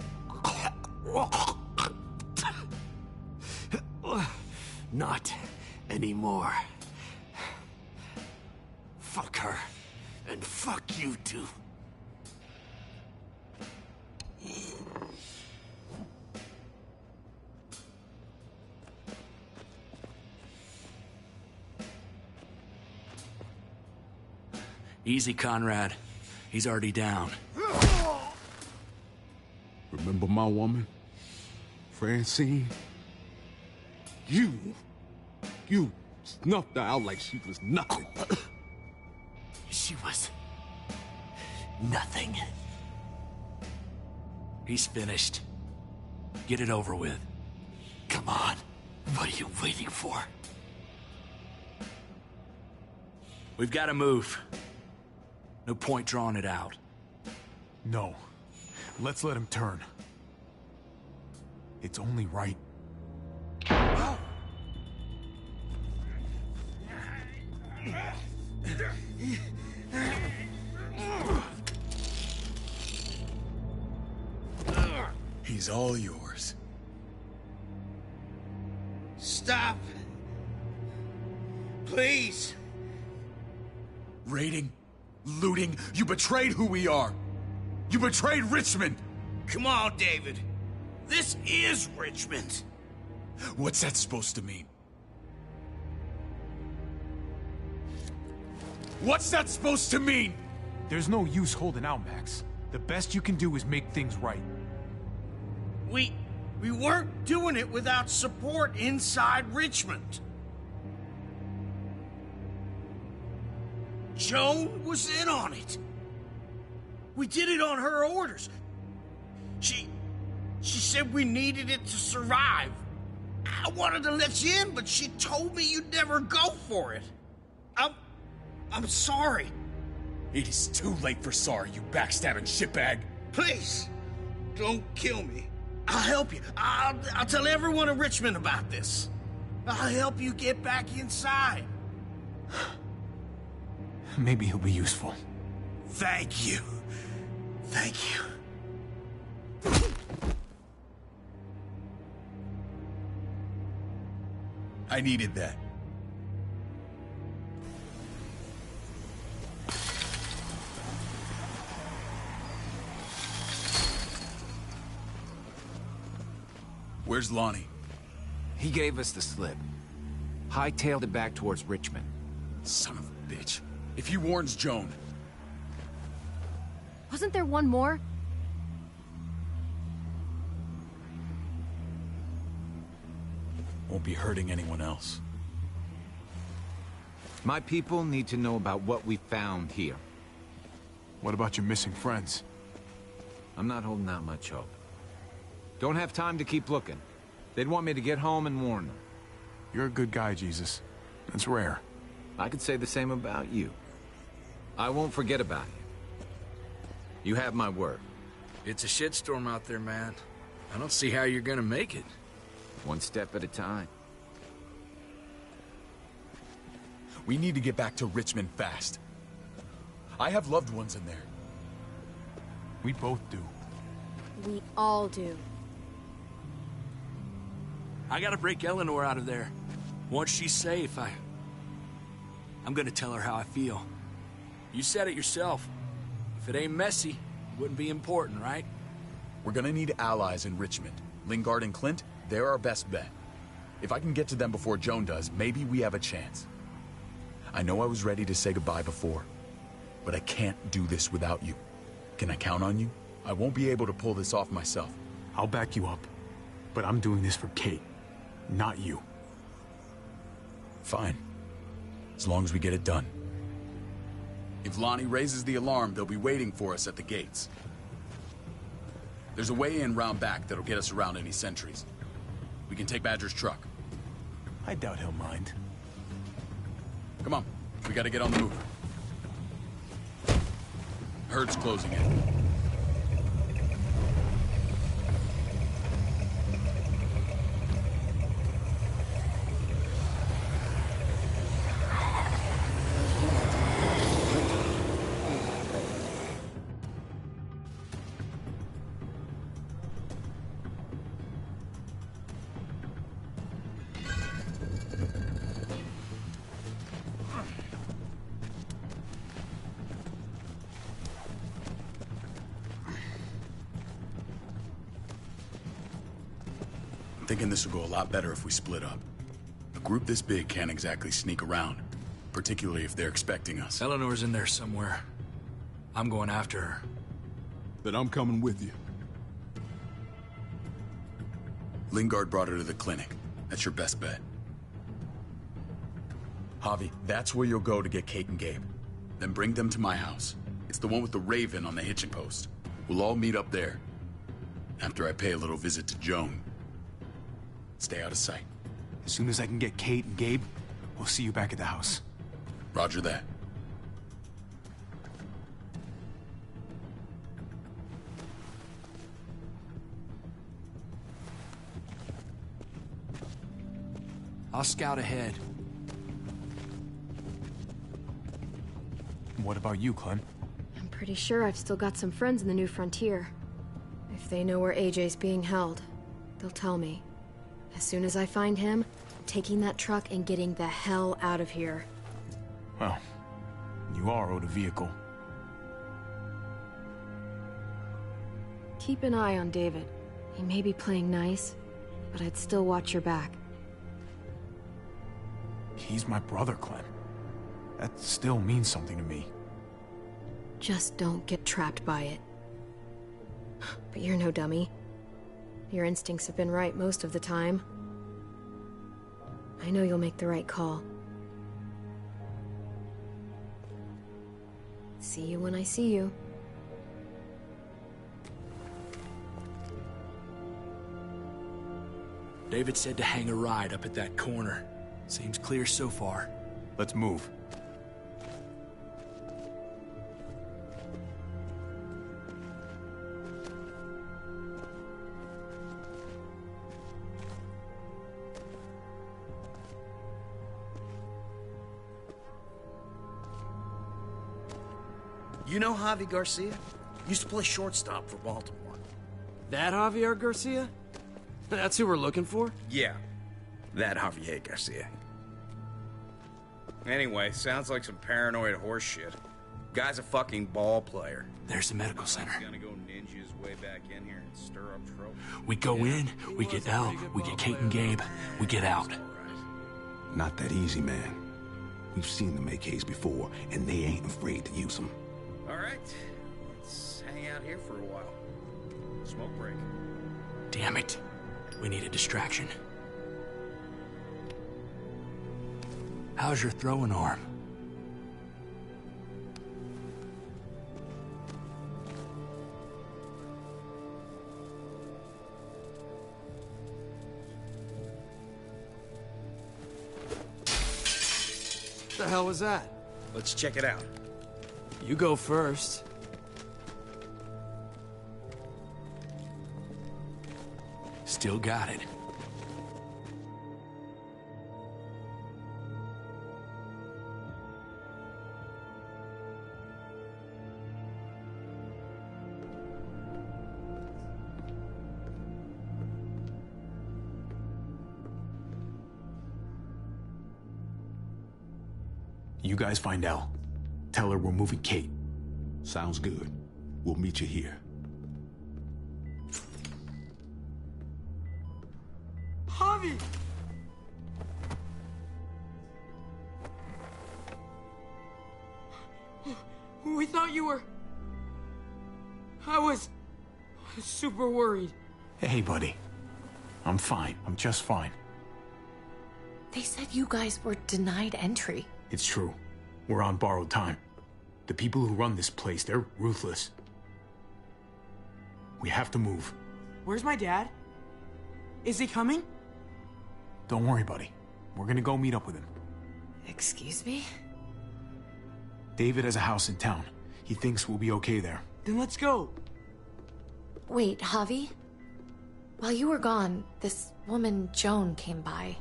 Not anymore. Fuck her. And fuck you too. Easy, Conrad. He's already down. Remember my woman? Francine? You snuffed her out like she was nothing. She was nothing. He's finished. Get it over with. Come on. What are you waiting for? We've got to move. No point drawing it out. No. Let's let him turn. It's only right. He's all yours. Stop. Please. Raiding, looting, you betrayed who we are. You betrayed Richmond. Come on, David. This is Richmond. What's that supposed to mean? What's that supposed to mean? There's no use holding out, Max. The best you can do is make things right. We weren't doing it without support inside Richmond. Joan was in on it. We did it on her orders. She said we needed it to survive. I wanted to let you in, but she told me you'd never go for it. I'm sorry. It is too late for sorry, you backstabbing shitbag. Please, don't kill me. I'll help you. I'll tell everyone in Richmond about this. I'll help you get back inside. Maybe he'll be useful. Thank you. Thank you. I needed that. Where's Lonnie? He gave us the slip. hightailed it back towards Richmond. Son of a bitch. If he warns Joan... Wasn't there one more? Won't be hurting anyone else. My people need to know about what we found here. What about your missing friends? I'm not holding out much hope. Don't have time to keep looking. They'd want me to get home and warn them. You're a good guy, Jesus. That's rare. I could say the same about you. I won't forget about you. You have my word. It's a shitstorm out there, man. I don't see how you're gonna make it. One step at a time. We need to get back to Richmond fast. I have loved ones in there. We both do. We all do. I gotta break Eleanor out of there. Once she's safe, I'm gonna tell her how I feel. You said it yourself. If it ain't messy, it wouldn't be important, right? We're gonna need allies in Richmond. Lingard and Clint, they're our best bet. If I can get to them before Joan does, maybe we have a chance. I know I was ready to say goodbye before, but I can't do this without you. Can I count on you? I won't be able to pull this off myself. I'll back you up, but I'm doing this for Kate, not you. Fine. As long as we get it done. If Lonnie raises the alarm, they'll be waiting for us at the gates. There's a way in round back that'll get us around any sentries. We can take Badger's truck. I doubt he'll mind. Come on, we gotta get on the move. Herd's closing in. I'm thinking this will go a lot better if we split up. A group this big can't exactly sneak around, particularly if they're expecting us. Eleanor's in there somewhere. I'm going after her. Then I'm coming with you. Lingard brought her to the clinic. That's your best bet. Javi, that's where you'll go to get Kate and Gabe. Then bring them to my house. It's the one with the Raven on the hitching post. We'll all meet up there. After I pay a little visit to Joan. Stay out of sight. As soon as I can get Kate and Gabe, we'll see you back at the house. Roger that. I'll scout ahead. What about you, Clem? I'm pretty sure I've still got some friends in the New Frontier. If they know where AJ's being held, they'll tell me. As soon as I find him, I'm taking that truck and getting the hell out of here. Well, you are owed a vehicle. Keep an eye on David. He may be playing nice, but I'd still watch your back. He's my brother, Clem. That still means something to me. Just don't get trapped by it. But you're no dummy. Your instincts have been right most of the time. I know you'll make the right call. See you when I see you. David said to hang a ride up at that corner. Seems clear so far. Let's move. You know Javi Garcia? Used to play shortstop for Baltimore. That Javier Garcia? That's who we're looking for? Yeah, that Javier Garcia. Anyway, sounds like some paranoid horse shit. Guy's a fucking ball player. There's the medical center. He's gonna go ninja his way back in here and stir up trouble. We go in, we get Elle, we get Kate and Gabe, we get out. Not that easy, man. We've seen them AKs before, and they ain't afraid to use them. All right, let's hang out here for a while. Smoke break. Damn it. We need a distraction. How's your throwing arm? What the hell was that? Let's check it out. You go first. Still got it. You guys find Elle. Tell her we're moving Kate. Sounds good. We'll meet you here. Javi! We thought you were... I was super worried. Hey, buddy. I'm fine. I'm just fine. They said you guys were denied entry. It's true. We're on borrowed time. The people who run this place, they're ruthless. We have to move. Where's my dad? Is he coming? Don't worry, buddy. We're gonna go meet up with him. Excuse me? David has a house in town. He thinks we'll be okay there. Then let's go. Wait, Javi? While you were gone, this woman, Joan, came by.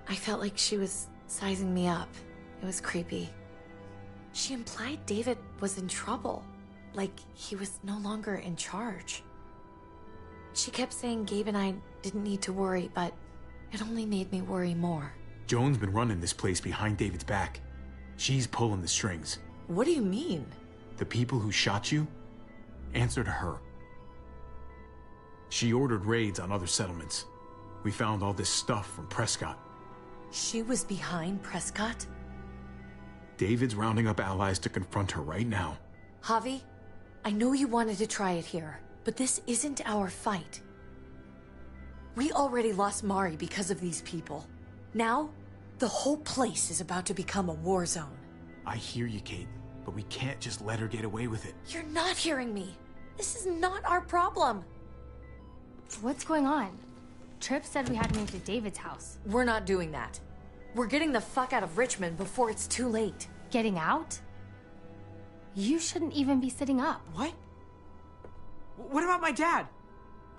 I felt like she was sizing me up. It was creepy. She implied David was in trouble. Like he was no longer in charge. She kept saying Gabe and I didn't need to worry, but it only made me worry more. Joan's been running this place behind David's back. She's pulling the strings. What do you mean? The people who shot you answer to her. She ordered raids on other settlements. We found all this stuff from Prescott. She was behind Prescott? David's rounding up allies to confront her right now. Javi, I know you wanted to try it here, but this isn't our fight. We already lost Mari because of these people. Now, the whole place is about to become a war zone. I hear you, Kate, but we can't just let her get away with it. You're not hearing me. This is not our problem. What's going on? Tripp said we had to move to David's house. We're not doing that. We're getting the fuck out of Richmond before it's too late. Getting out? You shouldn't even be sitting up. What? What about my dad?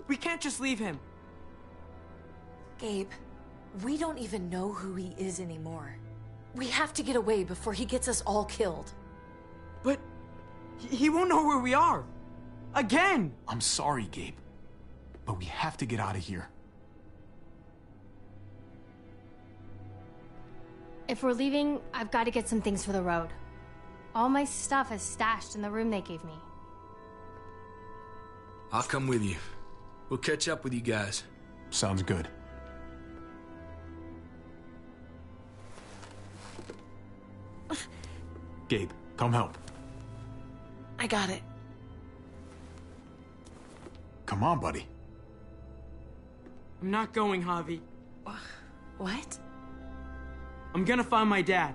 We can't just leave him. Gabe, we don't even know who he is anymore. We have to get away before he gets us all killed. But he won't know where we are. Again! I'm sorry, Gabe, but we have to get out of here. If we're leaving, I've got to get some things for the road. All my stuff is stashed in the room they gave me. I'll come with you. We'll catch up with you guys. Sounds good. Gabe, come help. I got it. Come on, buddy. I'm not going, Javi. What? I'm gonna find my dad.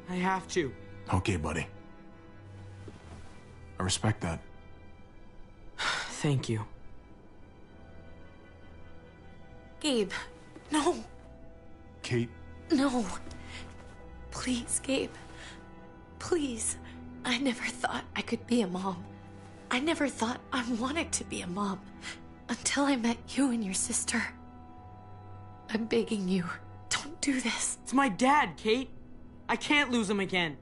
I have to. Okay, buddy. I respect that. Thank you. Gabe, no. Kate? No. Please, Gabe. Please. I never thought I could be a mom. I never thought I wanted to be a mom. Until I met you and your sister. I'm begging you, don't do this. It's my dad, Kate. I can't lose him again.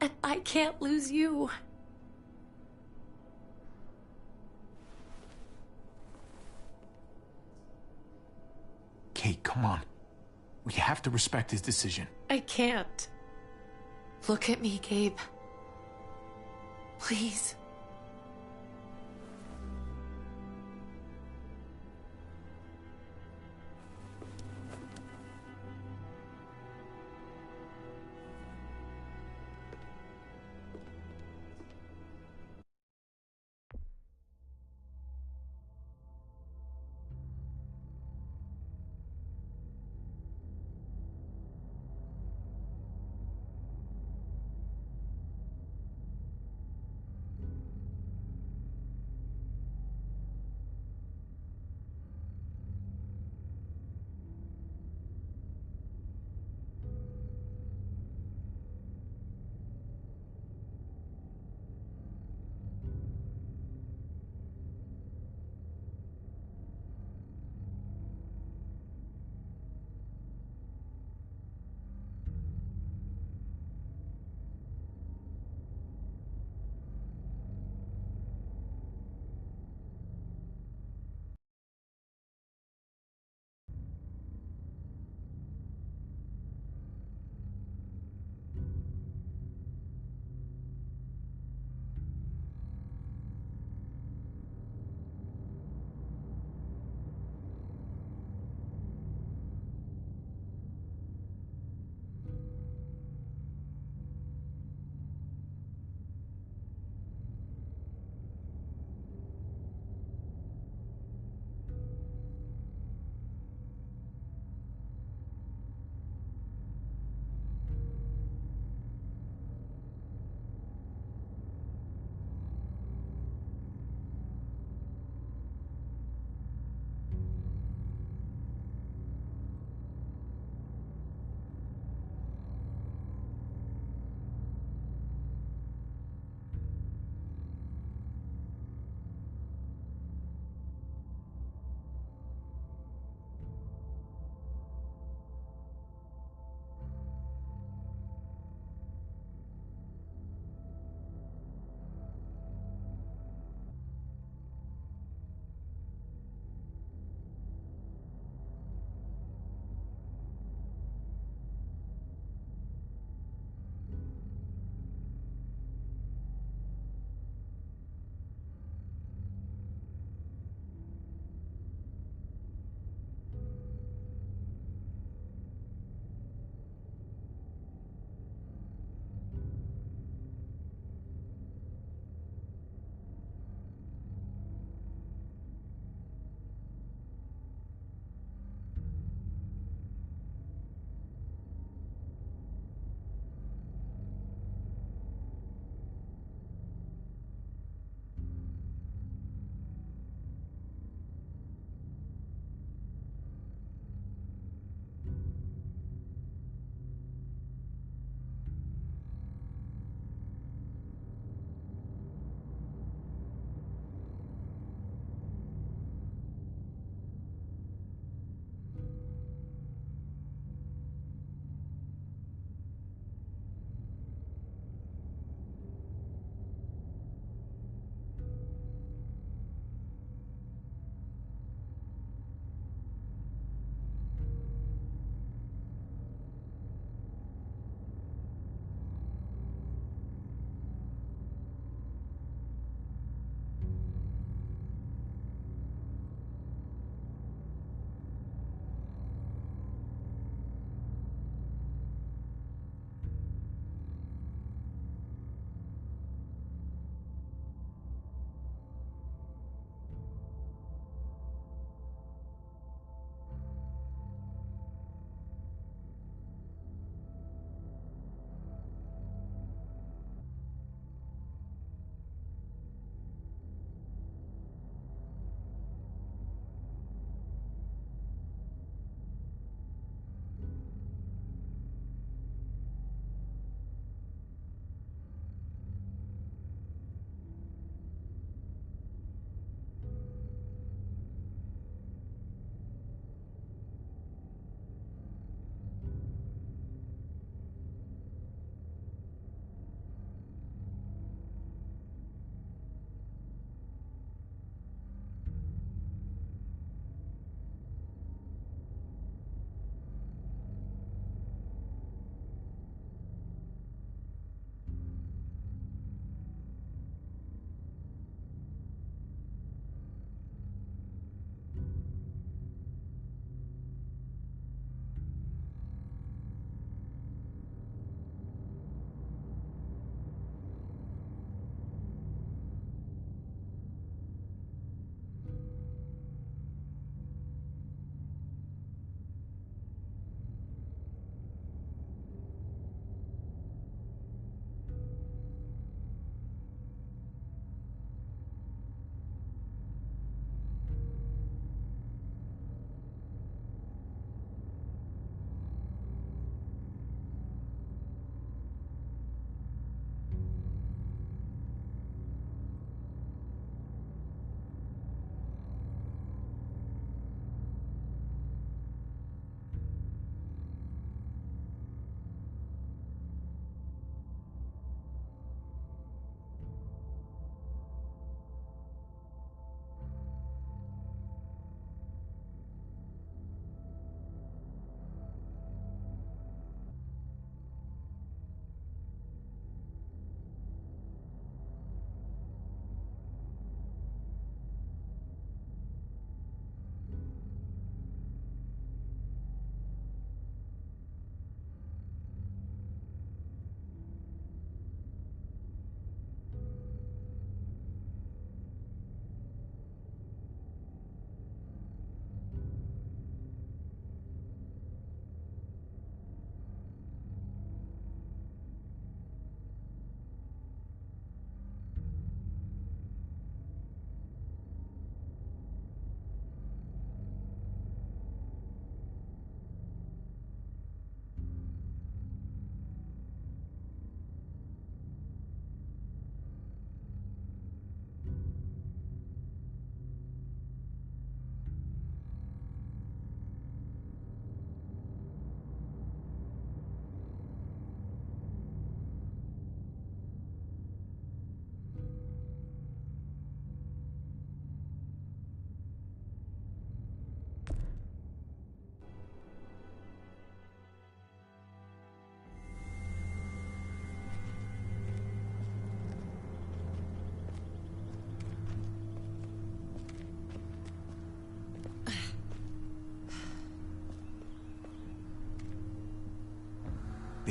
And I can't lose you. Kate, come on. We have to respect his decision. I can't. Look at me, Gabe. Please.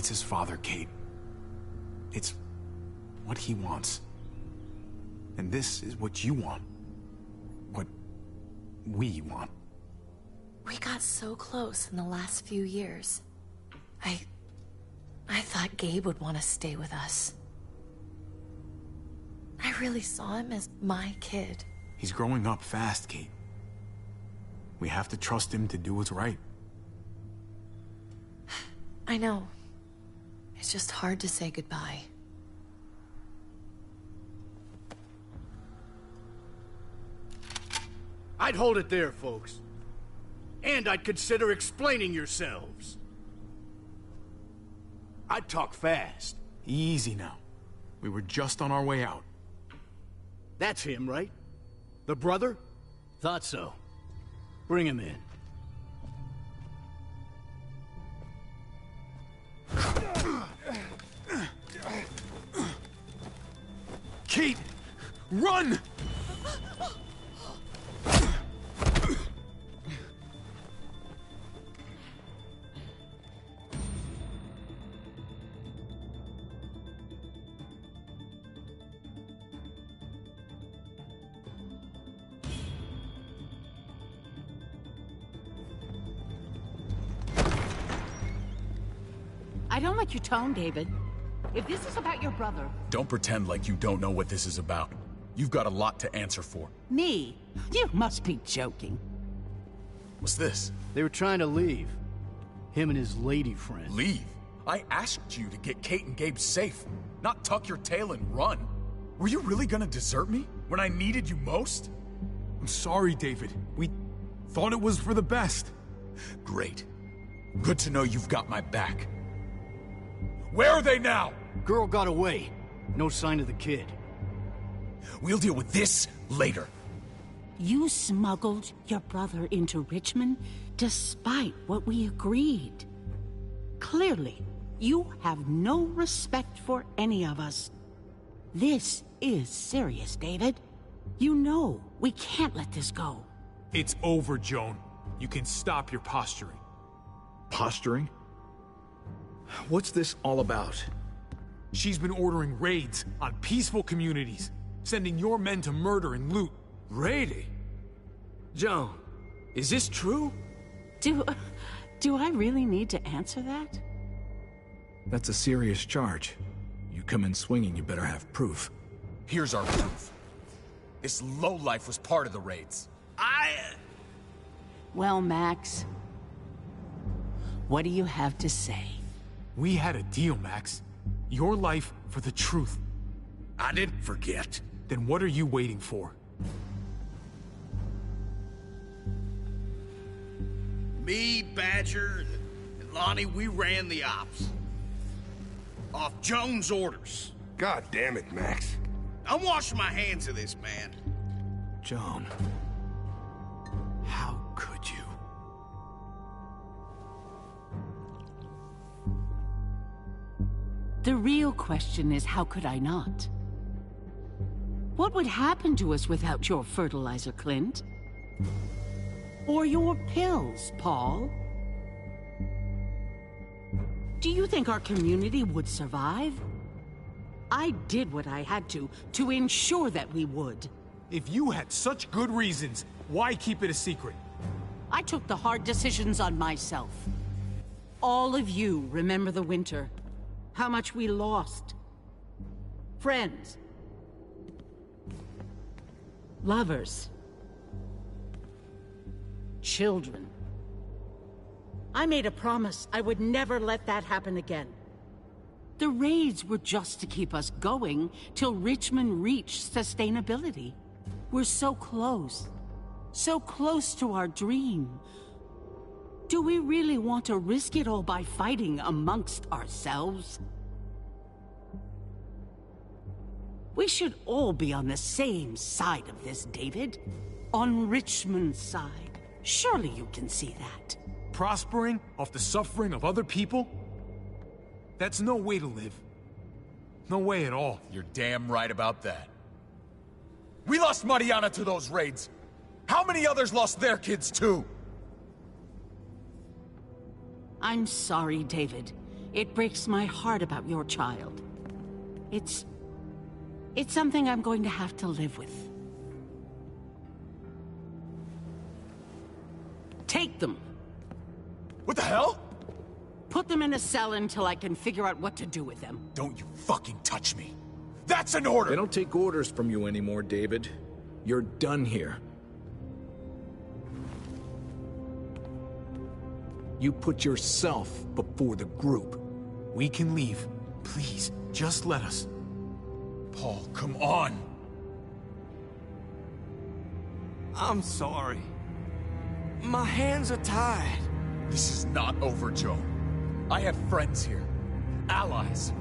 It's his father, Kate. It's what he wants. And this is what you want. What we want. We got so close in the last few years. I thought Gabe would want to stay with us. I really saw him as my kid. He's growing up fast, Kate. We have to trust him to do what's right. I know. It's just hard to say goodbye. I'd hold it there, folks. And I'd consider explaining yourselves. I'd talk fast. Easy now. We were just on our way out. That's him, right? The brother? Thought so. Bring him in. Kate! Run! I don't like your tone, David. If this is about your brother... Don't pretend like you don't know what this is about. You've got a lot to answer for. Me? You must be joking. What's this? They were trying to leave. Him and his lady friend. Leave? I asked you to get Kate and Gabe safe, not tuck your tail and run. Were you really gonna desert me when I needed you most? I'm sorry, David. We thought it was for the best. Great. Good to know you've got my back. Where are they now? Girl got away. No sign of the kid. We'll deal with this later. You smuggled your brother into Richmond despite what we agreed. Clearly, you have no respect for any of us. This is serious, David. You know we can't let this go. It's over, Joan. You can stop your posturing. Posturing? What's this all about? She's been ordering raids on peaceful communities, sending your men to murder and loot. Raiding? Joan, is this true? Do I really need to answer that? That's a serious charge. You come in swinging, you better have proof. Here's our proof. This lowlife was part of the raids. Well, Max, what do you have to say? We had a deal, Max. Your life for the truth. I didn't forget. Then what are you waiting for? Me, Badger, and Lonnie, we ran the ops. Off Joan's orders. God damn it, Max. I'm washing my hands of this, man. Joan, how could you? The real question is, how could I not? What would happen to us without your fertilizer, Clint? Or your pills, Paul? Do you think our community would survive? I did what I had to ensure that we would. If you had such good reasons, why keep it a secret? I took the hard decisions on myself. All of you remember the winter. How much we lost. Friends. Lovers. Children. I made a promise I would never let that happen again. The raids were just to keep us going till Richmond reached sustainability. We're so close to our dream. Do we really want to risk it all by fighting amongst ourselves? We should all be on the same side of this, David. On Richmond's side. Surely you can see that. Prospering off the suffering of other people? That's no way to live. No way at all. You're damn right about that. We lost Mariana to those raids. How many others lost their kids too? I'm sorry, David. It breaks my heart about your child. It's something I'm going to have to live with. Take them. What the hell? Put them in a cell until I can figure out what to do with them. Don't you fucking touch me. That's an order! They don't take orders from you anymore, David. You're done here. You put yourself before the group. We can leave. Please, just let us. Paul, come on! I'm sorry. My hands are tied. This is not over, Joe. I have friends here. Allies.